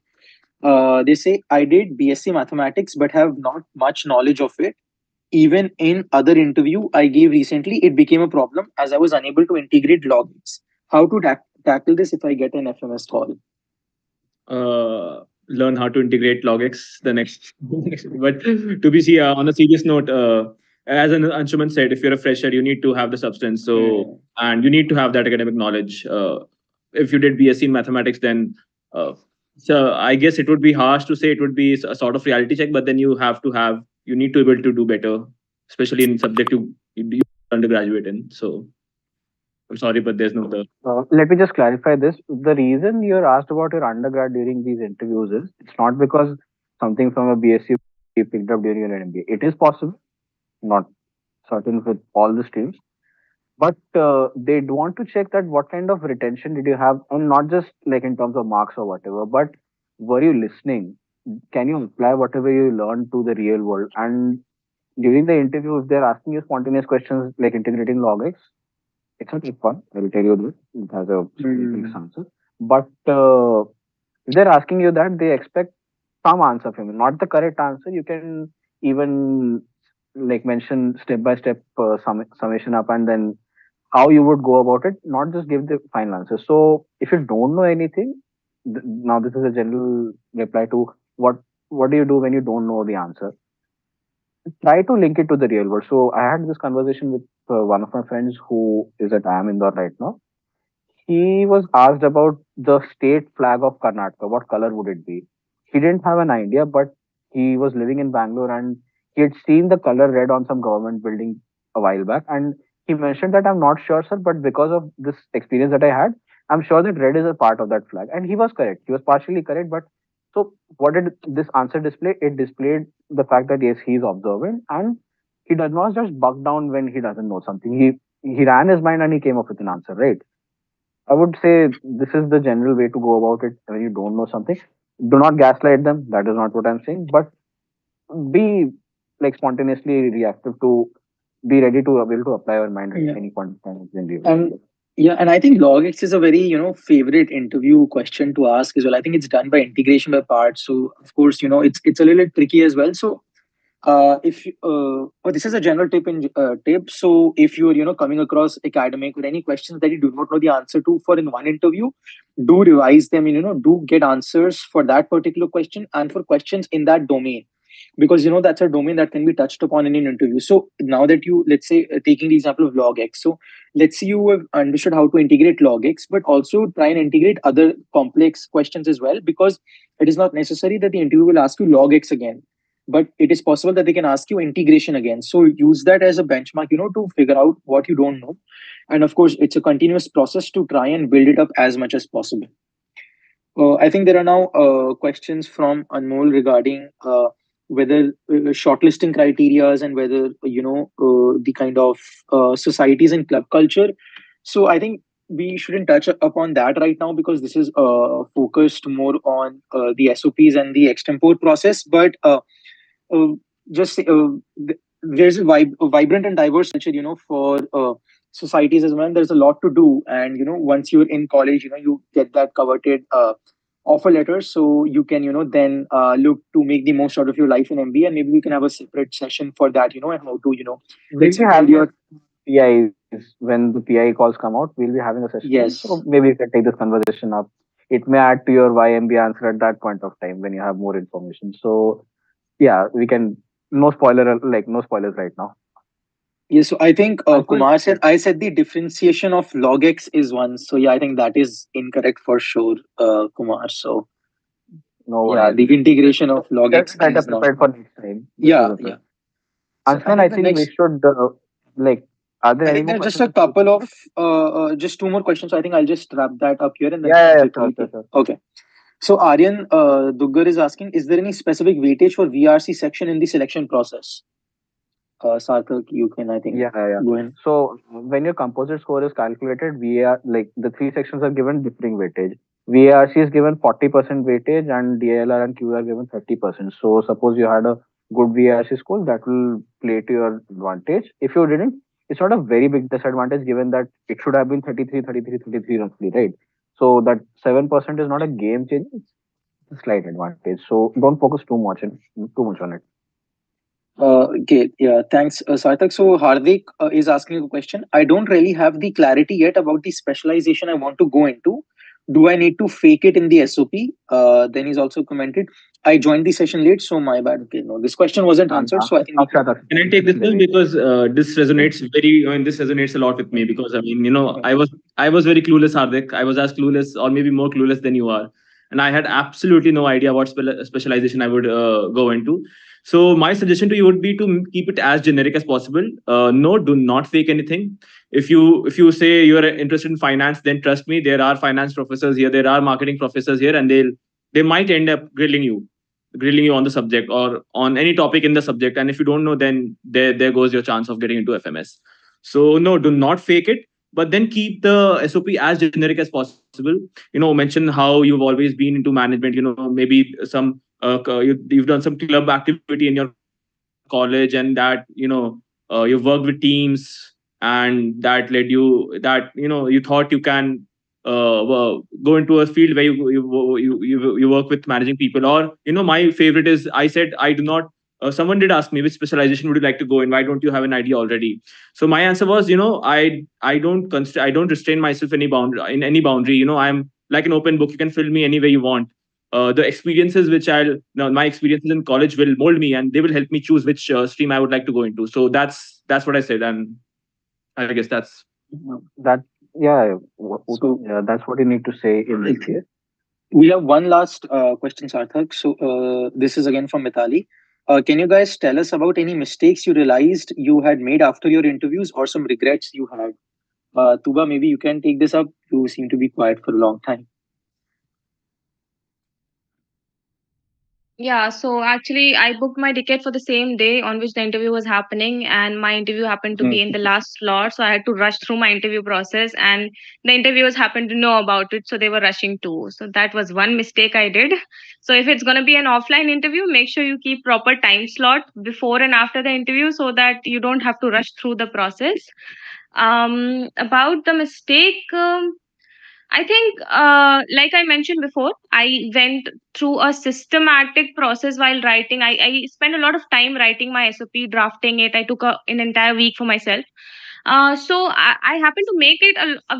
they say, I did BSc mathematics but have not much knowledge of it. Even in other interview I gave recently, it became a problem as I was unable to integrate logics. How to tackle this if I get an FMS call? Learn how to integrate logix the next. But to be on a serious note, as Anshuman said, if you're a fresher, you need to have the substance. So and you need to have that academic knowledge. If you did BSc in mathematics, then so I guess it would be harsh to say it would be a sort of reality check, but then you need to be able to do better, especially in subject you undergraduate in. So I'm sorry, but there's no the. Let me just clarify this. The reason you're asked about your undergrad during these interviews is it's not because something from a BSc you picked up during your MBA. It is possible, not certain with all the streams, but they want to check that what kind of retention did you have, and not just like in terms of marks or whatever, but were you listening? Can you apply whatever you learned to the real world? And during the interview, if they're asking you spontaneous questions like integrating logics, it's a tough one. I will tell you this. It has a fixed answer. But if they're asking you that, they expect some answer from you, not the correct answer. You can even like mention step by step summation up, and then how you would go about it, not just give the final answer. So if you don't know anything, now this is a general reply to what do you do when you don't know the answer? Try to link it to the real world. So I had this conversation with one of my friends who is at IIM Indore right now. He was asked about the state flag of Karnataka. What color would it be? he didn't have an idea, but he was living in Bangalore and he had seen the color red on some government building a while back. And he mentioned that, I'm not sure, sir, but because of this experience that I had, I'm sure that red is a part of that flag. And he was correct. He was partially correct. But so what did this answer display? It displayed the fact that yes, he is observant and he does not just buck down when he doesn't know something. He ran his mind and he came up with an answer, right? I would say this is the general way to go about it when you don't know something. Do not gaslight them. That is not what I'm saying. But be like spontaneously reactive to be ready to able to apply your mind at Yeah. any point in time when you And yeah, and I think logix is a very, favorite interview question to ask as well. I think it's done by integration by parts. So of course, it's a little tricky as well. So if this is a general tip. So if you're coming across academic or any questions that you do not know the answer to for in one interview, do revise them. Do get answers for that particular question and for questions in that domain, because that's a domain that can be touched upon in an interview. So now that you, let's say, taking the example of logix, so let's say you have understood how to integrate logix, but also try and integrate other complex questions as well, because it is not necessary that the interview will ask you logix again, but it is possible that they can ask you integration again. So use that as a benchmark, to figure out what you don't know. And of course, it's a continuous process to try and build it up as much as possible. I think there are now questions from Anmol regarding whether shortlisting criterias and whether the kind of societies and club culture. So I think we shouldn't touch upon that right now, because this is focused more on the SOPs and the extempore process. But uh, just there's a vibrant and diverse culture, for societies as well. There's a lot to do, and once you're in college, you get that coveted offer letter, so you can then look to make the most out of your life in MBA, and maybe we can have a separate session for that, and how to we'll let's be say build having a your PIs when the PI calls come out. We'll be having a session. yes. So maybe you can take this conversation up. It may add to your YMB answer at that point of time when you have more information. So yeah, we can. No spoiler, like no spoilers right now. Yes, so I think Anshul, Kumar said, I said the differentiation of logx is one. So yeah, I think that is incorrect for sure, Kumar. So no yeah, worries. the integration of Just logx better is not prepared for one. next time. This is Yeah, okay. yeah. So I Ansman, I think the think we next, should like. Are there I any think more there's just questions a that you couple can of, ask? just two more questions. So I think I'll just wrap that up here and then we Yeah, can yeah, sure, quickly sure, take. sure. Okay. So Aryan Duggar is asking, is there any specific weightage for VRC section in the selection process? Sarthak, you can, I think, Yeah, yeah. go in. So when your composite score is calculated, we are like the three sections are given differing weightage. VARC is given 40% weightage and DLR and Q are given 30%. So suppose you had a good VARC score, that will play to your advantage. If you didn't, it's not a very big disadvantage given that it should have been 33, 33, 33 roughly, right? So that 7% is not a game changer, it's a slight advantage. So don't focus too much on it. Okay, yeah, thanks, Sarthak. So Hardik is asking a question. I don't really have the clarity yet about the specialization I want to go into. Do I need to fake it in the SOP? Then he's also commented, I joined the session late, so my bad. Okay, no, this question wasn't answered, so I think we can. Akshat, Can I take this one because this resonates very? I mean, this resonates a lot with me because I mean, I was very clueless, Hardik. I was as clueless, or maybe more clueless than you are, and I had absolutely no idea what specialization I would go into. So my suggestion to you would be to keep it as generic as possible. No, do not fake anything. If you say you are interested in finance, then trust me, there are finance professors here, there are marketing professors here, and they might end up grilling you on the subject or on any topic in the subject. And if you don't know, then there goes your chance of getting into FMS. So no, do not fake it, but then keep the SOP as generic as possible. Mention how you've always been into management. Maybe you've done some club activity in your college, and that you've worked with teams, and that led you thought you can go into a field where you work with managing people. Or my favorite is, I said I do not. Someone did ask me, which specialization would you like to go in? Why don't you have an idea already? So my answer was, I don't restrain myself in any boundary. I'm like an open book. You can fill me any way you want. The experiences which I'll now my experiences in college will mold me, and they will help me choose which stream I would like to go into. So that's what I said, and I guess that's That yeah, So yeah, that's what you need to say in this case. We have one last question, Sarthak. So this is again from Mithali. Can you guys tell us about any mistakes you realized you had made after your interviews or some regrets you had? Tuba, maybe you can take this up. You seem to be quiet for a long time. Yeah, so actually, I booked my ticket for the same day on which the interview was happening, and my interview happened to be in the last slot. So I had to rush through my interview process, and the interviewers happened to know about it, so they were rushing too. So that was one mistake I did. So if it's going to be an offline interview, make sure you keep proper time slot before and after the interview so that you don't have to rush through the process. About the mistake. I think, like I mentioned before, I went through a systematic process while writing. I spent a lot of time writing my SOP, drafting it. I took an entire week for myself. So I happened to make it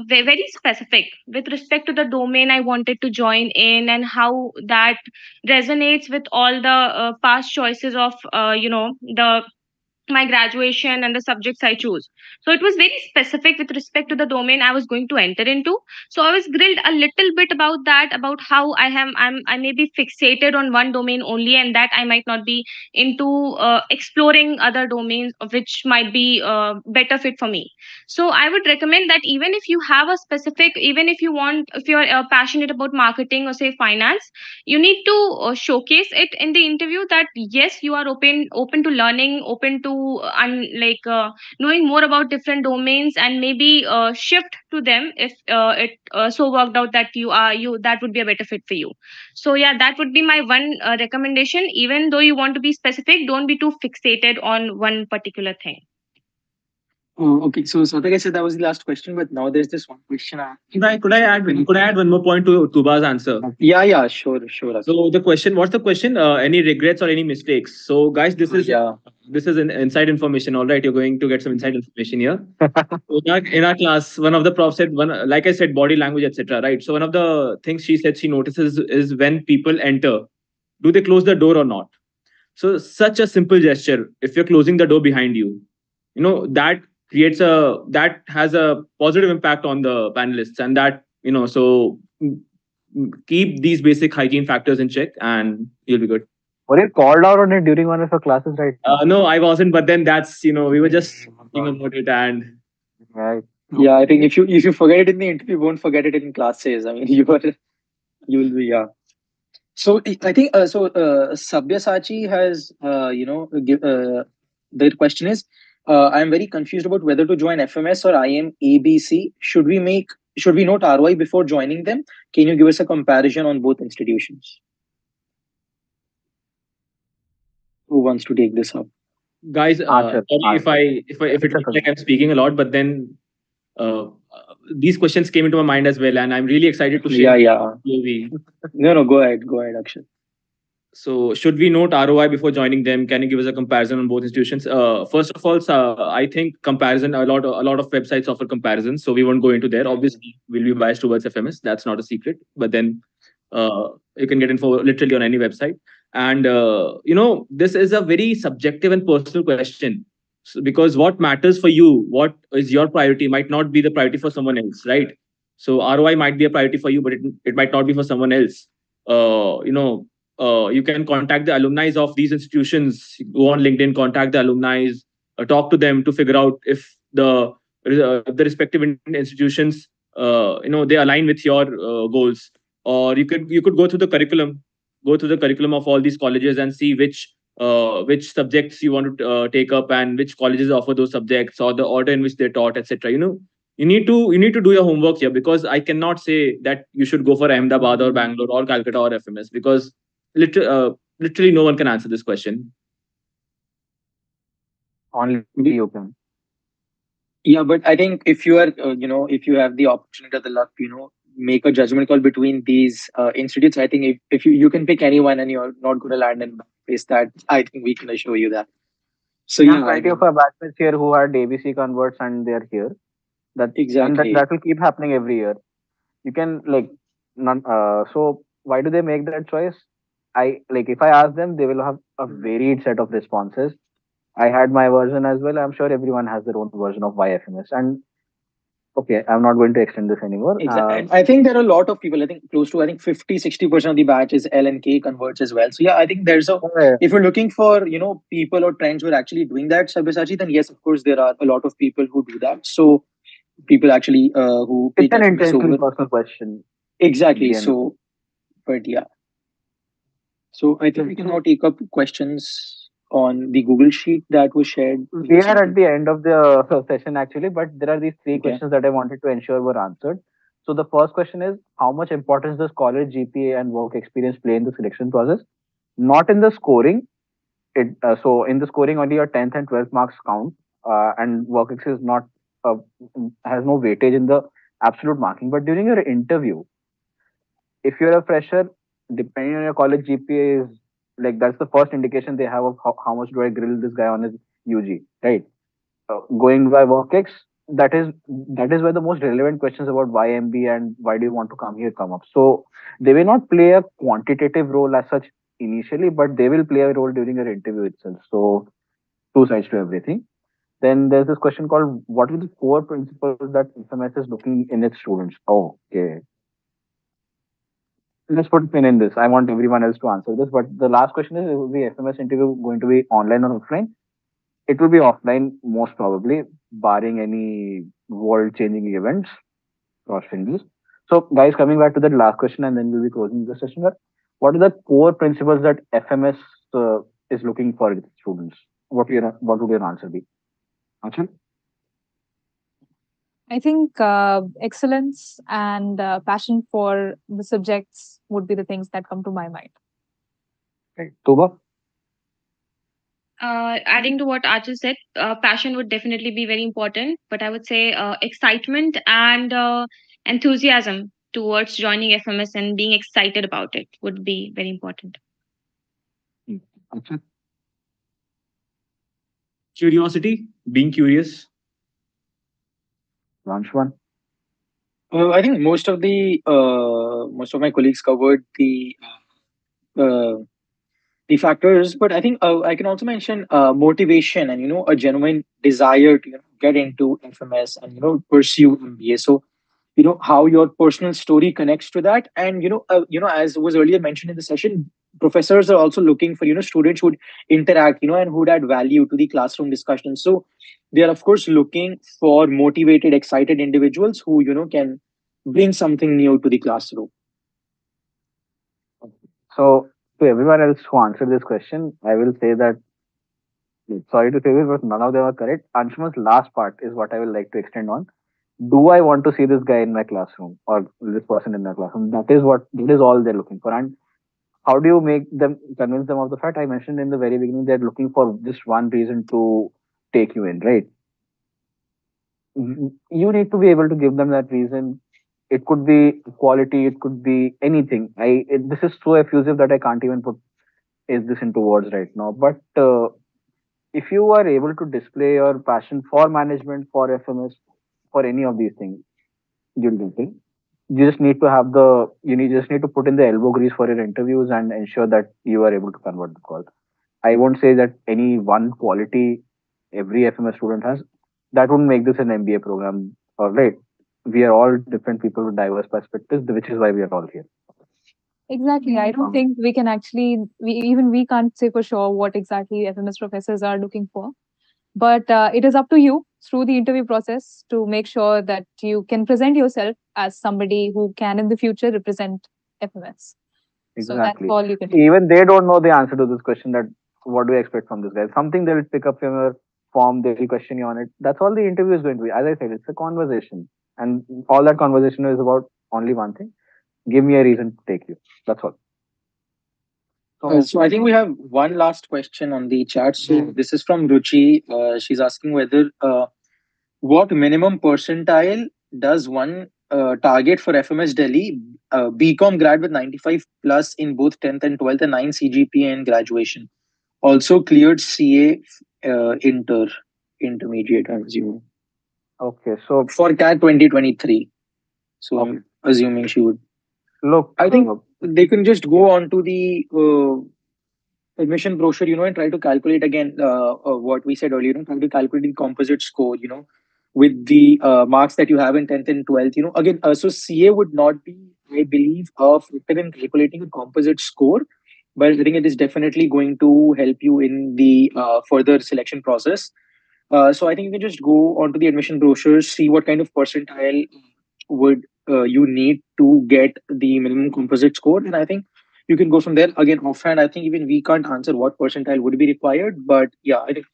very specific with respect to the domain I wanted to join in and how that resonates with all the past choices of, the my graduation and the subjects I choose. So it was very specific with respect to the domain I was going to enter into. So I was grilled a little bit about that, about how I may be fixated on one domain only, and that I might not be into exploring other domains which might be better fit for me. So I would recommend that even if you have a specific, even if you're passionate about marketing or say finance, you need to showcase it in the interview that yes, you are open to learning, open to knowing more about different domains, and maybe shift to them if it so worked out that you that would be a better fit for you. So yeah, that would be my one recommendation. Even though you want to be specific, don't be too fixated on one particular thing. Oh, okay. So, like I said, that was the last question, but now there's this one question. Could I add one more point to Tuba's answer? Yeah, sure. So the question, what's the question? Any regrets or any mistakes? So guys, this is inside information. All right, you're going to get some inside information here. So in our class, one of the profs said, like I said, body language, etc. Right. So one of the things she said she notices is when people enter, do they close the door or not? So such a simple gesture. If you're closing the door behind you, that that has a positive impact on the panelists, and that so keep these basic hygiene factors in check, and you'll be good. Were you called out on it during one of your classes right now? No, I wasn't. But then that's we were just thinking about it, and Right. Yeah, I think if you forget it in the interview, you won't forget it in classes. I mean, you will be, yeah. So I think Sabyasachi has the question is, I am very confused about whether to join FMS or IM ABC. Should we note ROI before joining them? Can you give us a comparison on both institutions? Who wants to take this up? guys, Archer, sorry if it looks like I'm speaking a lot, but then these questions came into my mind as well, and I'm really excited to share. Yeah. POV. No, go ahead, Akshay. So, should we note ROI before joining them? Can you give us a comparison on both institutions? First of all, I think comparison. A lot of websites offer comparisons, so we won't go into there. Obviously, we'll be biased towards FMS. That's not a secret. But then, you can get info literally on any website. And this is a very subjective and personal question. So, because what matters for you, what is your priority, might not be the priority for someone else, right? So ROI might be a priority for you, but it might not be for someone else. You can contact the alumni of these institutions. Go on LinkedIn, contact the alumni, talk to them to figure out if the respective institutions they align with your goals. Or you could go through the curriculum of all these colleges and see which subjects you want to take up, and which colleges offer those subjects, or the order in which they're taught, etc. You need to do your homework here, because I cannot say that you should go for Ahmedabad or Bangalore or Calcutta or FMS, because literally no one can answer this question. Only you can. Yeah, but I think if you are, if you have the opportunity or the luck, make a judgment call between these institutes. I think if you can pick anyone and you're not going to land in place, that I think we can assure you that. So yeah, plenty of our batchmates here who had ABC converts and they're here. Exactly. And that will keep happening every year. You can so why do they make that choice? If I ask them, they will have a varied set of responses. I had my version as well. I'm sure everyone has their own version of why FMS. And Okay, I'm not going to extend this anymore. Exactly. And I think there are a lot of people, I think close to, I think 50-60% of the batch is L and K converts as well. So yeah, I think there's a, Uh, if you're looking for, people or trends who are actually doing that, Sabyasachi, then yes, of course, there are a lot of people who do that. So people actually who it's take an FMS intensely over. personal question at Exactly. the end of So, but yeah. So I think we can now take up questions on the Google Sheet that was shared we are at recently. the end of the session actually, but there are these three Okay. questions that I wanted to ensure were answered. So the first question is, how much importance does college GPA and work experience play in the selection process? Not in the scoring. So in the scoring, only your 10th and 12th marks count, and work experience is not uh, has no weightage in the absolute marking. But during your interview, if you're a fresher, depending on your college GPA, is like that's the first indication they have of how much do I grill this guy on his UG, right? Going by WorkX, that is where the most relevant questions about why MBA and why do you want to come here come up. So they will not play a quantitative role as such initially, but they will play a role during your interview itself. So two sides to everything. Then there's this question called what are the core principles that FMS is looking in its students? Oh, okay. Let's put a pin in this. I want everyone else to answer this. But the last question is the FMS interview going to be online or offline? It will be offline, most probably, barring any world changing events. Cross fingers. So, guys, coming back to the last question, and then we'll be closing the session. What are the core principles that FMS is looking for its students? What would your answer be? Achal? I think excellence and passion for the subjects would be the things that come to my mind. Right. Tuba? Adding to what Archie said, passion would definitely be very important, but I would say excitement and enthusiasm towards joining FMS and being excited about it would be very important. Hmm. Achal? Curiosity, being curious. Ranshwan? I think most of my colleagues covered uh, the factors, but I think I can also mention motivation and a genuine desire to get into FMS and pursue MBA. So how your personal story connects to that, and as was earlier mentioned in the session, professors are also looking for students who would interact and who would add value to the classroom discussion. So they are of course looking for motivated, excited individuals who can bring something new to the classroom. So, to everyone else who answered this question, I will say that sorry to say this, but none of them are correct. Anshuman's last part is what I will like to extend on. Do I want to see this guy in my classroom or this person in my classroom? That is all they're looking for. And how do you make them convince them of the fact I mentioned in the very beginning? They're looking for just one reason to take you in, right? You need to be able to give them that reason. It could be quality, it could be anything. This is so effusive that I can't even put is this into words right now. But if you are able to display your passion for management, for FMS, for any of these things, you'll get it. You just need to just need to put in the elbow grease for your interviews and ensure that you are able to convert the call. I won't say that any one quality every FMS student has. That wouldn't make this an MBA program. All right. We are all different people with diverse perspectives, which is why we are all here. Exactly. I don't think we can actually, we can't say for sure what exactly FMS professors are looking for. But it is up to you through the interview process to make sure that you can present yourself as somebody who can in the future represent FMS. So that's Exactly. all you can do. Even they don't know the answer to this question that what do you expect from this guy? Something they'll pick up from your form, they'll question you on it. That's all the interview is going to be. As I said, it's a conversation. And all that conversation is about only one thing. Give me a reason to take you. That's all. So I think we have one last question on the chat. So this is from Ruchi. She's asking whether what minimum percentile does one target for FMS Delhi BCom grad with 95 plus in both 10th and 12th and 9 CGPA in graduation. Also cleared CA intermediate, I'm assuming. Okay, so For CAT 2023. So Okay. I'm assuming she would. look, I think they can just go on to the admission brochure, and try to calculate again what we said earlier, try to calculate the composite score, with the marks that you have in 10th and 12th. Again, so CA would not be, I believe, a factor in calculating a composite score, but I think it is definitely going to help you in the further selection process. So I think you can just go onto the admission brochures, see what kind of percentile would you need to get the minimum composite score, and I think you can go from there. Again, offhand, I think even we can't answer what percentile would be required, but yeah, I think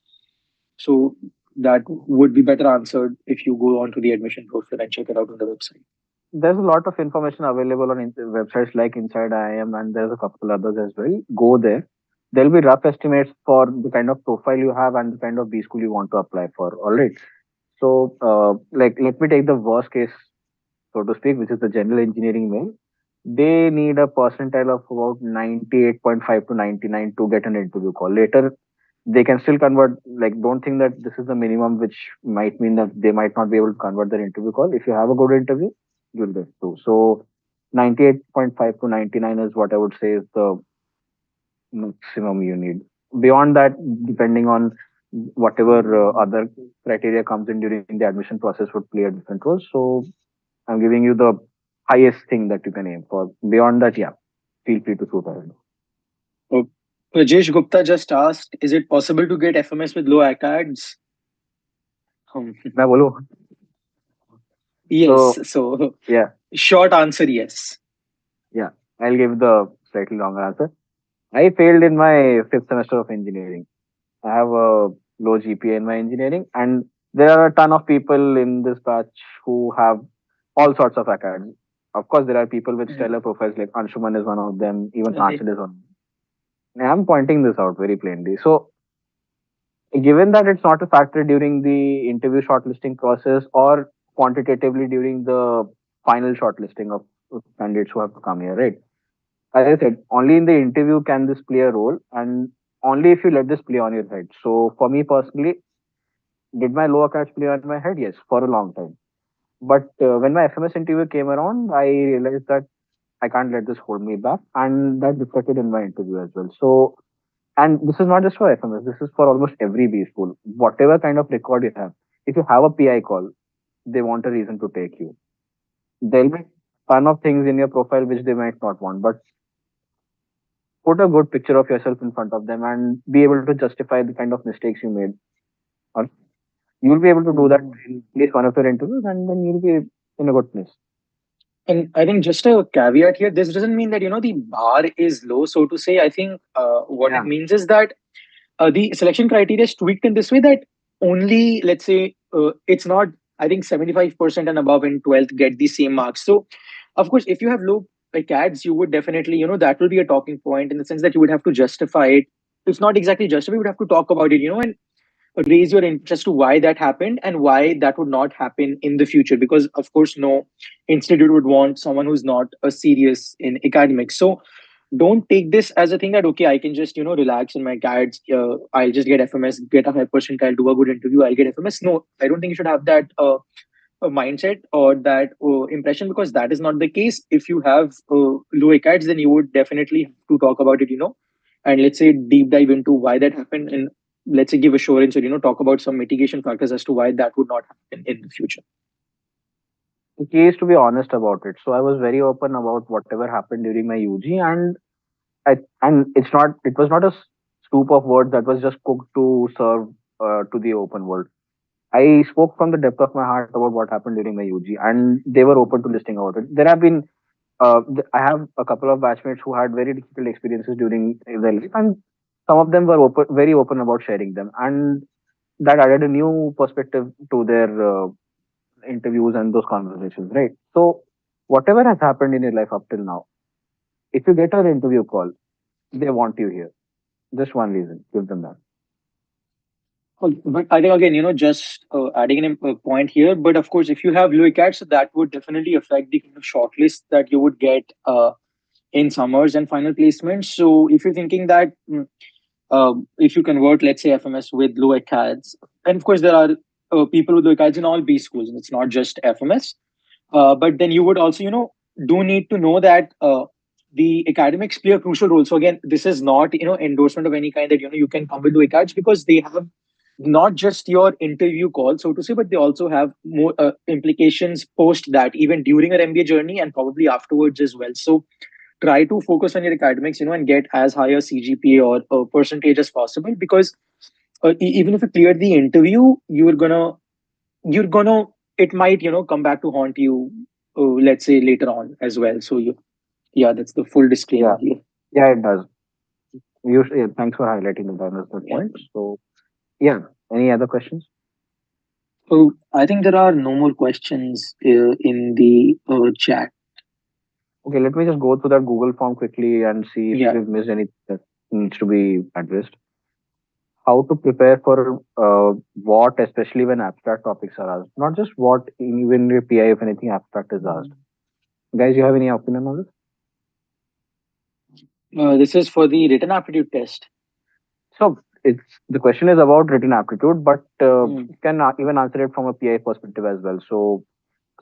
so. That would be better answered if you go onto the admission brochure and check it out on the website. There's a lot of information available on websites like Inside IIM, and there's a couple others as well. Go there. There'll be rough estimates for the kind of profile you have and the kind of B school you want to apply for. All right. So, like, let me take the worst case, so to speak, which is the general engineering male. They need a percentile of about 98.5 to 99 to get an interview call. Later, they can still convert. Like, don't think that this is the minimum, which might mean that they might not be able to convert their interview call. If you have a good interview, you'll get through. So 98.5 to 99 is what I would say is the maximum you need. Beyond that, depending on whatever other criteria comes in during the admission process, would play a different role. So I'm giving you the highest thing that you can aim for. Beyond that, yeah, feel free to shoot ahead. So, Rajesh Gupta just asked, is it possible to get FMS with low ACADS? मैं बोलूं? Yes. So yeah, short answer, yes. yeah, I'll give the slightly longer answer. I failed in my fifth semester of engineering. I have a low GPA in my engineering, and there are a ton of people in this batch who have all sorts of academies. Of course, there are people with stellar profiles, like Anshuman is one of them, even Anshul is one. I'm pointing this out very plainly. So, given that it's not a factor during the interview shortlisting process or quantitatively during the final shortlisting of candidates who have to come here, right? As I said, only in the interview can this play a role, and only if you let this play on your head. So, for me personally, did my lower catch play on my head? Yes, for a long time. But when my FMS interview came around, I realized that I can't let this hold me back, and that reflected in my interview as well. So, and this is not just for FMS, this is for almost every B school. Whatever kind of record you have, if you have a PI call, they want a reason to take you. There'll be a ton of things in your profile which they might not want, but put a good picture of yourself in front of them and be able to justify the kind of mistakes you made. Or you'll be able to do that in at least one of your interviews, and then you'll be in a good place. And I think just a caveat here, this doesn't mean that, the bar is low, so to say. I think what it means is that the selection criteria is tweaked in this way that only, let's say, it's not, I think, 75% and above in 12th get the same marks. So, of course, if you have low CADs, you would definitely, that will be a talking point in the sense that you would have to justify it. It's not exactly justify, you would have to talk about it, and raise your interest to why that happened and why that would not happen in the future, because of course no institute would want someone who's not a serious in academics. So don't take this as a thing that okay, I can just relax in my CADs, I'll just get FMS, get a high percentile, do a good interview, I'll get FMS. No, I don't think you should have that mindset or that impression, because that is not the case. If you have low ACADs, then you would definitely have to talk about it, and let's say deep dive into why that happened, and let's say give assurance or talk about some mitigation factors as to why that would not happen in the future. The key is to be honest about it. So I was very open about whatever happened during my UG, and it was not a soup of words that was just cooked to serve to the open world. I spoke from the depth of my heart about what happened during my UG, and they were open to listening about it. There have been I have a couple of batchmates who had very difficult experiences during their life, and some of them were very open about sharing them, and that added a new perspective to their interviews and those conversations, right? So, whatever has happened in your life up till now, if you get an interview call, they want you here. Just one reason, give them that. But I think again, just adding in a point here. But of course, if you have low CADs, that would definitely affect the kind of shortlist that you would get in summers and final placements. So if you're thinking that if you convert, let's say, FMS with low CADs, and of course there are people with low CADs in all B schools, and it's not just FMS. But then you would also, do need to know that the academics play a crucial role. So again, this is not, endorsement of any kind that, you can come with low CADs, because they have not just your interview call, so to say, but they also have more implications post that, even during your MBA journey and probably afterwards as well. So try to focus on your academics, and get as high a CGPA or a percentage as possible, because even if you clear the interview, you're gonna it might come back to haunt you, let's say later on as well. So yeah, that's the full disclaimer Yeah, here. yeah, it does. Yeah, thanks for highlighting the good Yeah. point. So, yeah, any other questions? So I think there are no more questions in the chat. Okay, let me just go through that Google form quickly and see if Yeah. we've missed anything that needs to be addressed. How to prepare for what, especially when abstract topics are asked. Not just what, even your PI, if anything abstract is asked. Guys, you have any opinion on this? This is for the written aptitude test. So it's the question is about written aptitude, but Hmm. you can even answer it from a PI perspective as well. So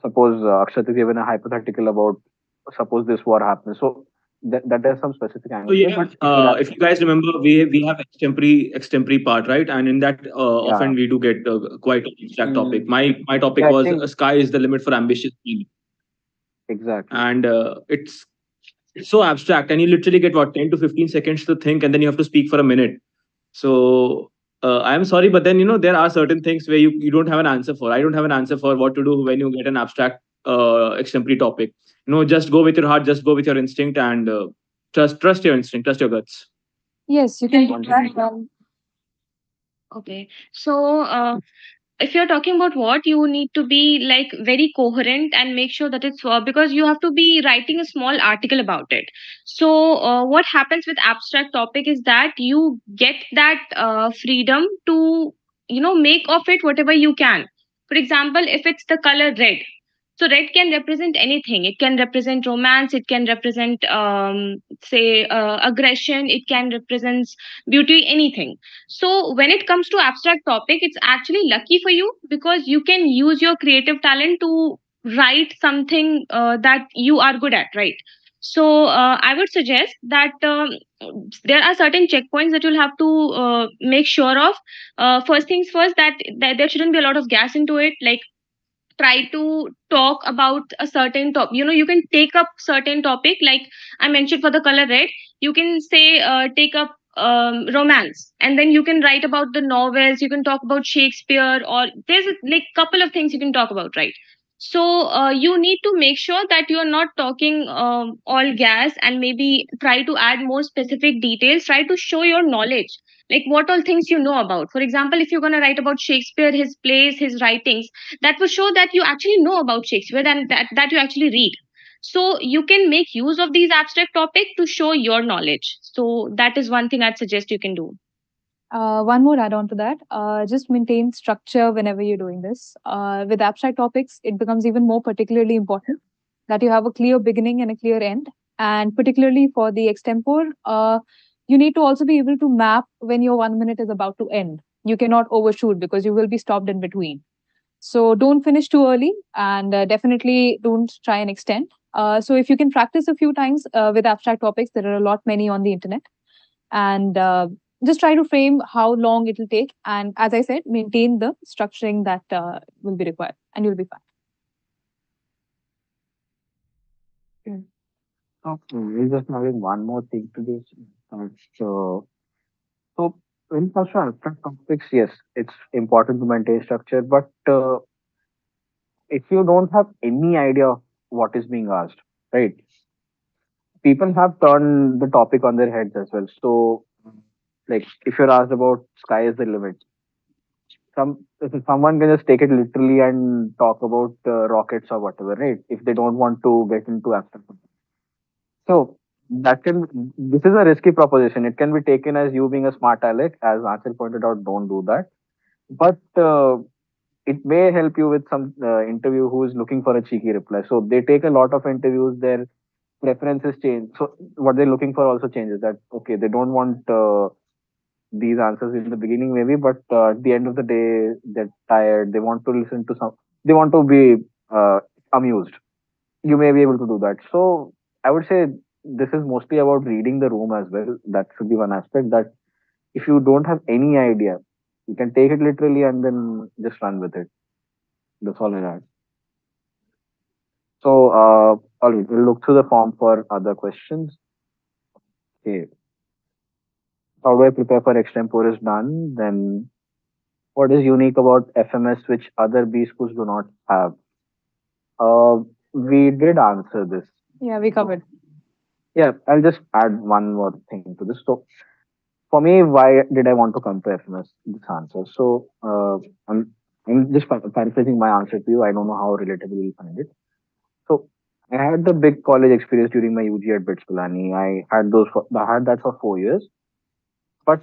suppose Akshat is given a hypothetical about suppose this war happens. So that there's some specific So angle to it, yeah, but if you if you guys remember, we have extempore part, right? And in that, yeah, often we do get quite an abstract topic. Hmm. My topic yeah, I was think sky is the limit for ambitious people, exactly. and it's so abstract, and you literally get what 10 to 15 seconds to think, and then you have to speak for a minute. So I'm sorry, but then there are certain things where you don't have an answer for. I don't have an answer for what to do when you get an abstract extempore topic. Just go with your heart, just go with your instinct, and trust your instinct, trust your guts. Yes, you Yeah, can you do can. that. Okay. So, if you're talking about what you need to be like very coherent and make sure that it's because you have to be writing a small article about it. So, what happens with abstract topic is that you get that freedom to make of it whatever you can. For example, if it's the color red, so red can represent anything. It can represent romance. It can represent, say, aggression. It can represent beauty. Anything. So when it comes to abstract topic, it's actually lucky for you because you can use your creative talent to write something that you are good at, right? So I would suggest that there are certain checkpoints that you'll have to make sure of. First things first, that there shouldn't be a lot of gas into it. Like try to talk about a certain topic. You can take up certain topic, like I mentioned for the color red. You can say take up romance, and then you can write about the novels. You can talk about Shakespeare, or there's like couple of things you can talk about, right? So you need to make sure that you are not talking all gas, and maybe try to add more specific details. Try to show your knowledge, like what all things you know about. For example, if you're going to write about Shakespeare, his plays, his writings, that will show that you actually know about Shakespeare and that you actually read. So you can make use of these abstract topics to show your knowledge. So that is one thing I'd suggest you can do. One more add on to that. Just maintain structure whenever you're doing this. With abstract topics, it becomes even more particularly important that you have a clear beginning and a clear end. And particularly for the extempore, you need to also be able to map when your 1 minute is about to end. You cannot overshoot because you will be stopped in between. So don't finish too early, and definitely don't try and extend. So if you can practice a few times with abstract topics, there are a lot many on the internet, and just try to frame how long it will take. And as I said, maintain the structuring that will be required, and you'll be fine. So we're just having one more thing to this. So so when it comes to abstract topics, yes, it's important to maintain structure, but if you don't have any idea of what is being asked, right? People have turned the topic on their heads as well. So, like, if you're asked about sky is the limit, someone can just take it literally and talk about rockets or whatever, right? If they don't want to get into abstract. So that can this is a risky proposition. It can be taken as you being a smart aleck, as Achal pointed out. Don't do that. But it may help you with some interview who is looking for a cheeky reply. So they take a lot of interviews. Their preferences change. So what they're looking for also changes. That okay, they don't want these answers in the beginning maybe, but at the end of the day, they're tired. They want to listen to some. They want to be amused. You may be able to do that. So I would say this is mostly about reading the room as well. That should be one aspect. That if you don't have any idea, You can take it literally and then just run with it. That's all I had. So, all right, we'll look through the form for other questions. Okay. How do I prepare for extempore is done. Then, what is unique about FMS which other B schools do not have? Uh, we did answer this. Yeah, we covered. Yeah, I'll just add one more thing to this. So, for me, why did I want to come to FMS? This answer. So, I'm just paraphrasing my answer to you. I don't know how relatable you'll find it. So, I had the big college experience during my UG at Bschool. I had that for 4 years. But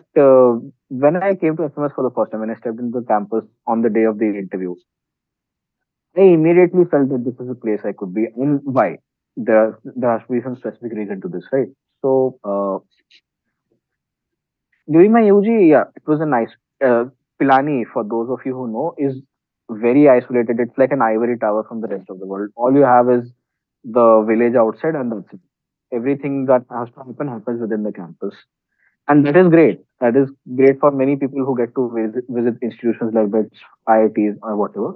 when I came to FMS for the first time, when I stepped into the campus on the day of the interview, I immediately felt that this is a place I could be. And why? There has to be some specific reason to this, right? So during my UG, yeah, it was a nice. Pilani, for those of you who know, is very isolated. It's like an ivory tower from the rest of the world. All you have is the village outside, and that's it. Everything that has to happen happens within the campus, and that is great. That is great for many people who get to visit institutions like that, IITs or whatever.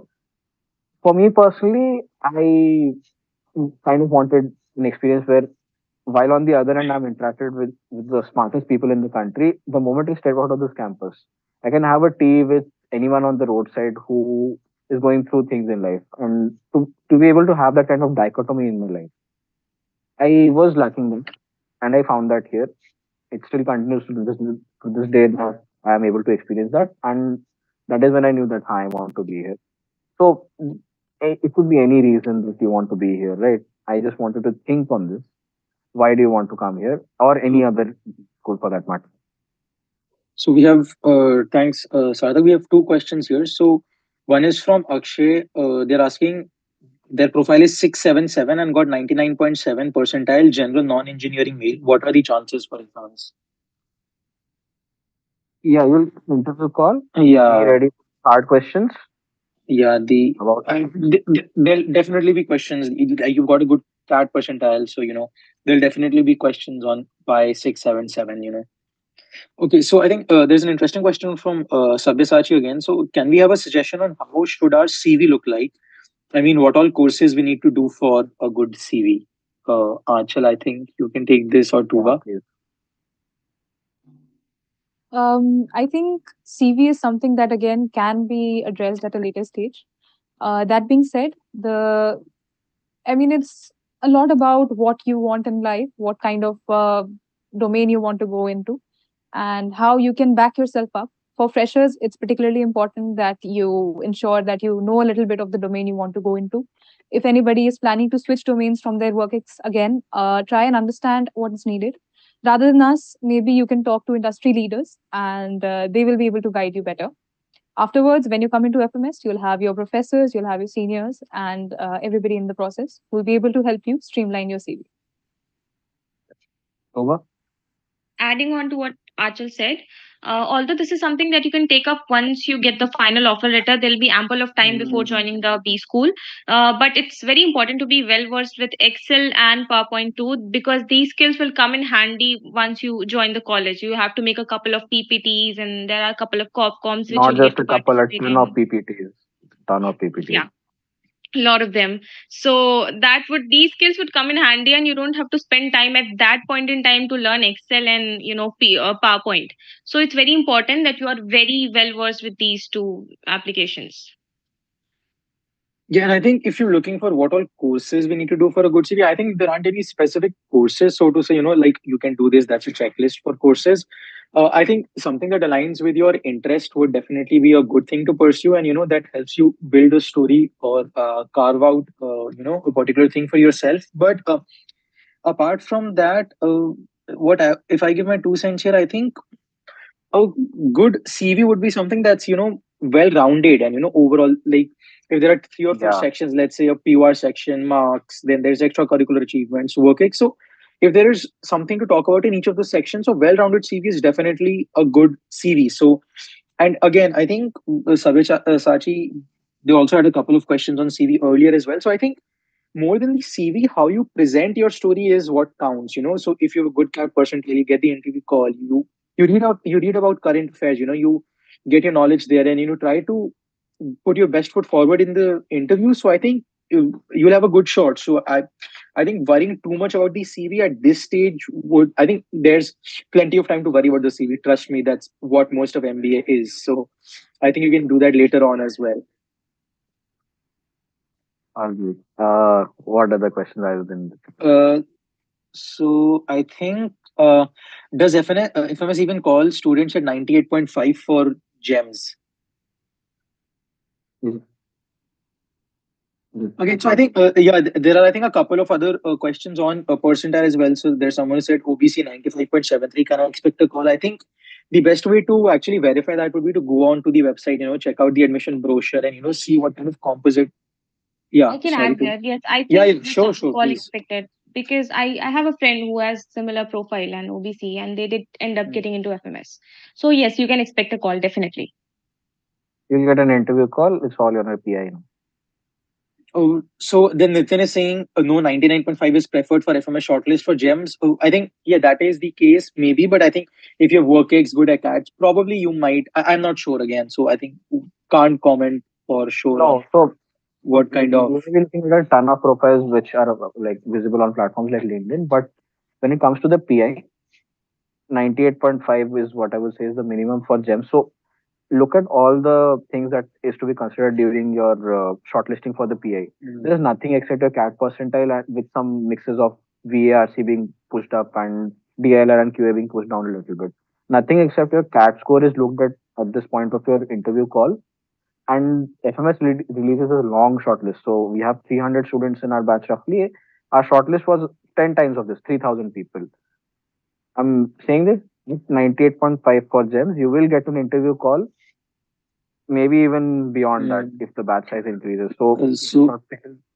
For me personally, I kind of wanted an experience where, while on the other hand, I'm interacted with the smartest people in the country, the moment I step out of this campus, I can have a tea with anyone on the roadside who is going through things in life. And to be able to have that kind of dichotomy in my life, I was lacking that. And I found that here. It still continues to this day that I am able to experience that. And that is when I knew that I want to be here. So it could be any reason that you want to be here, right? I just wanted to think on this. Why do you want to come here, or any other school for that matter? So we have, thanks, Sarthak. We have two questions here. So one is from Akshay. They're asking, their profile is 677 and got 99.7 percentile general non-engineering male. What are the chances for advance? Yeah, you'll interview call. Be Yeah, ready for hard questions yeah. about. There'll definitely be questions. You've got a good CAT percentile, so there'll definitely be questions on why 677. Okay, so I think there's an interesting question from Sabyasachi again. So can we have a suggestion on how should our CV look like? I mean, what all courses we need to do for a good CV? Achal, I think you can take this, or Yeah, Tuba. please. I think CV is something that again can be addressed at a later stage. That being said, it's a lot about what you want in life, what kind of domain you want to go into, and how you can back yourself up. For freshers, it's particularly important that you ensure that you know a little bit of the domain you want to go into. If anybody is planning to switch domains from their again, try and understand what is needed. Rather than us, maybe you can talk to industry leaders and they will be able to guide you better. Afterwards, when you come into FMS, you'll have your professors, you'll have your seniors, and everybody in the process will be able to help you streamline your CV. Over. Adding on to what Achal said, although this is something that you can take up once you get the final offer letter, there'll be ample of time before joining the B school. But it's very important to be well versed with Excel and PowerPoint too, because these skills will come in handy once you join the college. You have to make a couple of PPTs, and there are a couple of corp coms which Not you'll get just to a couple, a participate ton of in. PPTs. Ton of PPTs. Yeah, a lot of them. So these skills would come in handy, and you don't have to spend time at that point in time to learn Excel and PowerPoint. So it's very important that you are very well versed with these two applications. Yeah, and I think if you're looking for what all courses we need to do for a good CV, I think there aren't any specific courses, so to say, like you can do this, that's a checklist for courses. I think something that aligns with your interest would definitely be a good thing to pursue, and that helps you build a story or carve out, a particular thing for yourself. But apart from that, if I give my 2 cents here, I think a good CV would be something that's well rounded and overall, like if there are 3 or 4 Yeah. sections, let's say a PR section, marks, then there's extracurricular achievements, work. So if there is something to talk about in each of the sections, so well rounded CV is definitely a good CV. So, and again, I think Sachi, they also had a couple of questions on CV earlier as well. So I think more than the CV, how you present your story is what counts. So if you're a good cat person, you get the interview call. You read about current affairs. You get your knowledge there, and try to put your best foot forward in the interview. So I think you'll have a good shot. So I think worrying too much about the CV at this stage would, I think there's plenty of time to worry about the CV. Trust me, that's what most of MBA is. So I think you can do that later on as well. All good. What other questions rather than Uh, so I think, does FMS even call students at 98.5 for GEMS? is- Okay, so I think yeah, there are I think a couple of other questions on percentile as well. So there's someone who said OBC 95.73. Can I expect a call? I think the best way to actually verify that would be to go on to the website, check out the admission brochure and see what kind of composite. Yeah, I can sorry add to. there. Yes, I Yeah, think yeah, the sure, tough sure, call please. expected because I have a friend who has similar profile and OBC and they did end up Mm. getting into FMS. So yes, you can expect a call definitely. you'll get an interview call? It's all on your PI. Oh, so then Nitin is saying no, 99.5 is preferred for FMS shortlist for GEMS. Oh, I think, yeah, that is the case, maybe. But I think if you have work ex, good at CATs, probably you might. I'm not sure again. So I think can't comment for sure on No, so what kind you of. will see a ton of profiles which are like visible on platforms like LinkedIn, but when it comes to the PI, 98.5 is what I would say is the minimum for GEM. So look at all the things that is to be considered during your shortlisting for the PI. Mm. There's nothing except your CAT percentile with some mixes of VARC being pushed up and DLR and QA being pushed down a little bit. Nothing except your CAT score is looked at this point of your interview call. And FMS releases a long shortlist. So we have 300 students in our batch roughly. Our shortlist was 10 times of this, 3,000 people. I'm saying this, with 98.5 for GEMS, you will get an interview call, maybe even beyond that Mm. if the batch size increases. So So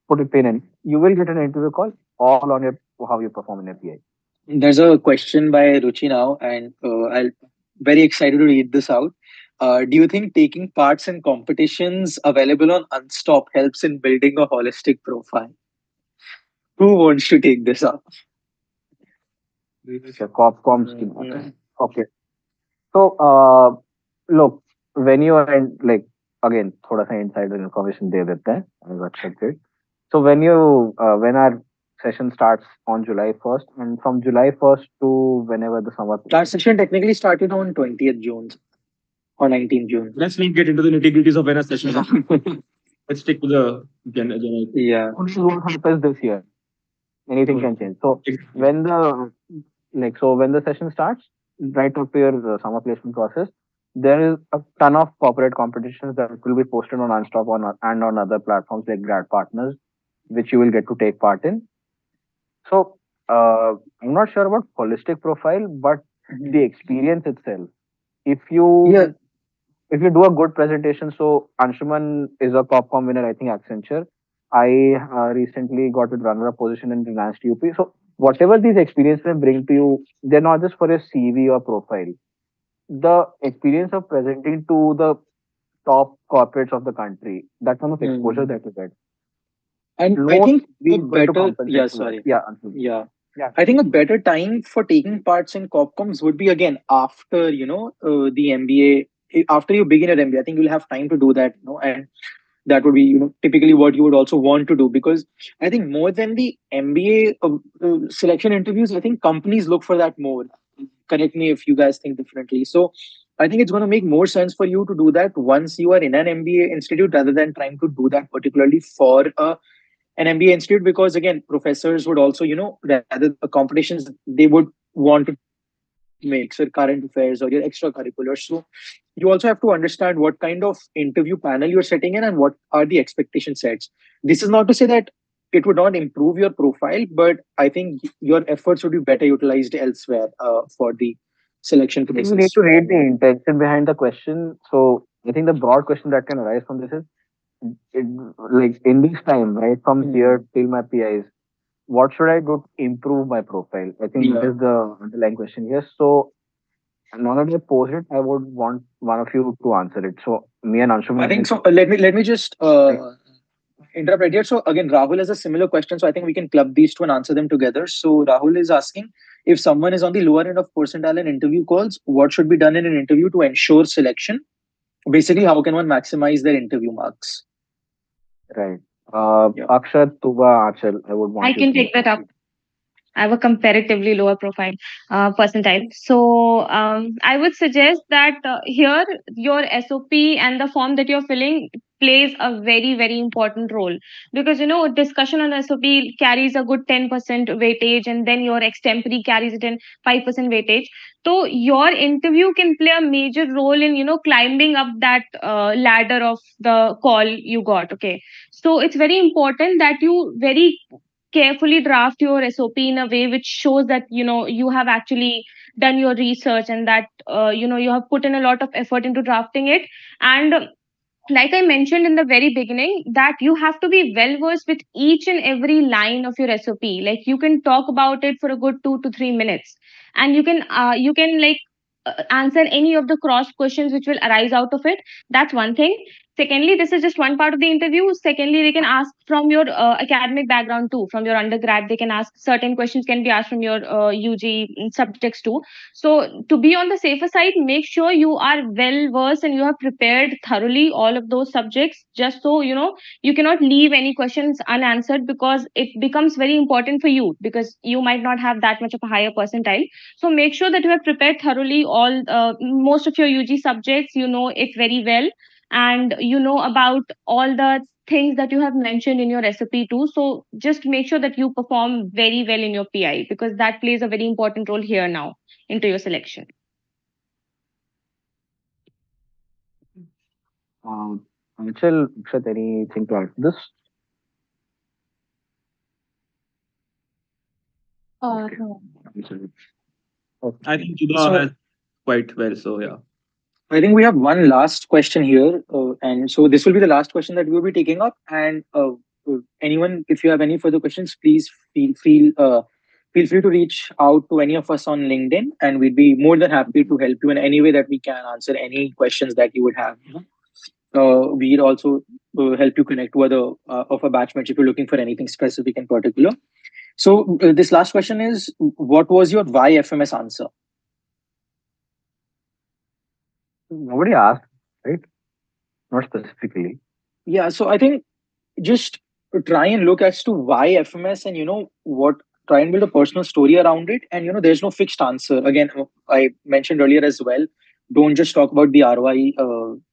put a pin in. You will get an interview call all on your how you perform in API. there's a question by Ruchi now, and I'll very excited to read this out. Do you think taking parts in competitions available on Unstop helps in building a holistic profile? Who wants to take this up? Okay, Copcom scheme. Mm. Okay. So look, when you are in like again, थोड़ा सा insider information दे देते हैं as accepted. So when our session starts on July 1st, and from July 1st to whenever the summer. Our session technically started on 20th June or 19th June. Let's not get into the nitty gritties of when a session. Let's stick to the general. Yeah. This is what happens this year. Anything can change. So when the session starts, right after your summer placement process, there is a ton of corporate competitions that will be posted on Unstop and on other platforms like Grad Partners, which you will get to take part in. So I'm not sure about holistic profile, but the experience itself. If you Yeah. if you do a good presentation, so Anshuman is a Copcom winner, I think Accenture. I recently got a runner-up position in Reliance UP. So whatever these experiences may bring to you, they're not just for your CV or profile. The experience of presenting to the top corporates of the country, that kind of exposure that you get. And I No think CV a is going to better, compensate yeah, for that. sorry. Yeah, Anshuman. Yeah. Yeah. I think a better time for taking parts in Copcoms would be again after, the MBA. After you begin your MBA, I think you'll have time to do that, and that would be, typically what you would also want to do, because I think more than the MBA selection interviews, I think companies look for that more. Correct me if you guys think differently. So I think it's going to make more sense for you to do that once you are in an MBA institute rather than trying to do that particularly for an MBA institute, because again, professors would also, rather competitions, they would want to mix your current affairs or your extracurriculars. So you also have to understand what kind of interview panel you're setting in and what are the expectation sets. This is not to say that it would not improve your profile, but I think your efforts would be better utilized elsewhere for the selection I think we need process. to read the intention behind the question. So I think the broad question that can arise from this is, it, like in this time, right from here till my PIs, what should I do to improve my profile? I think that Yeah. is the underlying question here. So now that I pose it, I would want one of you to answer it. So me and I Anshuman think will so. Let me just interrupt right here. So again, Rahul has a similar question. So I think we can club these two and answer them together. So Rahul is asking, if someone is on the lower end of percentile in interview calls, what should be done in an interview to ensure selection? basically how can one maximize their interview marks. Right. Yeah. Akshat, Tuba, Achal, I would I want you can to. take that up. I have a comparatively lower profile percentile. So I would suggest that here your SOP and the form that you're filling plays a very, very important role, because discussion on SOP carries a good 10% weightage, and then your extempore carries it in 5% weightage. So your interview can play a major role in climbing up that ladder of the call you got. Okay, so it's very important that you very carefully draft your SOP in a way which shows that you have actually done your research, and that you have put in a lot of effort into drafting it. And like I mentioned in the very beginning, that you have to be well versed with each and every line of your SOP. Like, you can talk about it for a good 2 to 3 minutes, and you can like answer any of the cross questions which will arise out of it. That's one thing. Secondly, this is just one part of the interview. Secondly, they can ask from your academic background too, from your undergrad. They can ask certain questions, can be asked from your UG subjects too. So to be on the safer side, make sure you are well versed and you have prepared thoroughly all of those subjects, just so you cannot leave any questions unanswered, because it becomes very important for you, because you might not have that much of a higher percentile. So make sure that you have prepared thoroughly all most of your UG subjects, you know it very well, and you know about all the things that you have mentioned in your SOP too. So just make sure that you perform very well in your PI, because that plays a very important role here now into your selection. Achal, Akshat, anything to add to this? Okay. No. Achal. I Okay. think Juba So has quite well. So yeah. I think we have one last question here, and so this will be the last question that we will be taking up. And anyone, if you have any further questions, please feel free to reach out to any of us on LinkedIn, and we'd be more than happy to help you in any way that we can, answer any questions that you would have. We'd also help you connect to other of our batchmates if you're looking for anything specific in particular. So this last question is, what was your why FMS answer? Nobody asked, right? Not specifically. Yeah, so I think just try and look as to why FMS, and what, try and build a personal story around it. And there's no fixed answer. Again, I mentioned earlier as well, don't just talk about the ROI.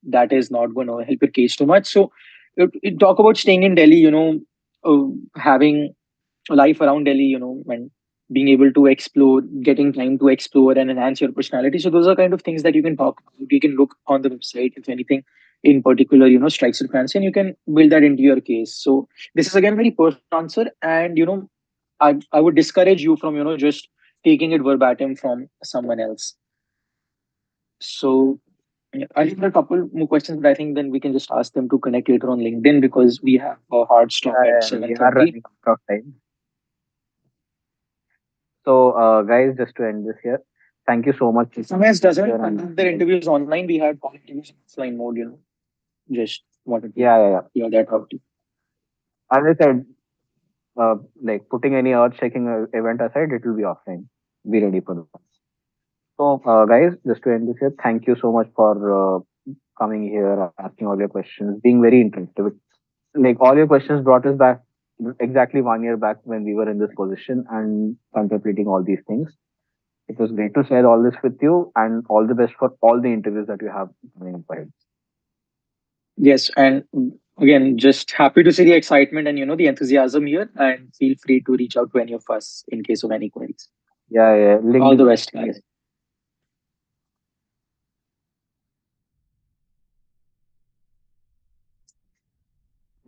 That is not going to help your case too much. So talk about staying in Delhi, having a life around Delhi, and being able to explore, getting time to explore and enhance your personality. So those are kind of things that you can talk about. You can look on the website if anything in particular, strikes your fancy, and you can build that into your case. So this is again very personal answer, and I would discourage you from just taking it verbatim from someone else. So yeah, I think there are a couple more questions, but I think then we can just ask them to connect later on LinkedIn, because we have a hard stop at We seven are thirty. running out of time. So, guys, just to end this here, thank you so much. FMS doesn't Here conduct their interviews online. We had all interviews in offline mode. Just wanted to yeah. hear that out. As I said, like putting any earth-shaking event aside, it will be offline. Be ready for that. So, guys, just to end this here, thank you so much for coming here, asking all your questions, being very interactive. Like all your questions brought us back exactly 1 year back when we were in this position and contemplating all these things. It was great to share all this with you, and all the best for all the interviews that you have coming up ahead. Yes, and again, just happy to see the excitement and the enthusiasm here. And feel free to reach out to any of us in case of any queries. Yeah. All Link the best, guys.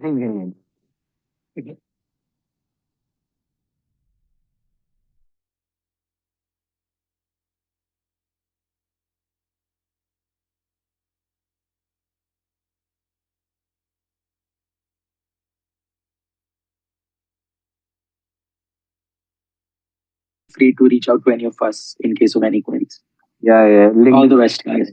link. Free to reach out to any of us in case of any queries. Yeah. Link All the best, guys.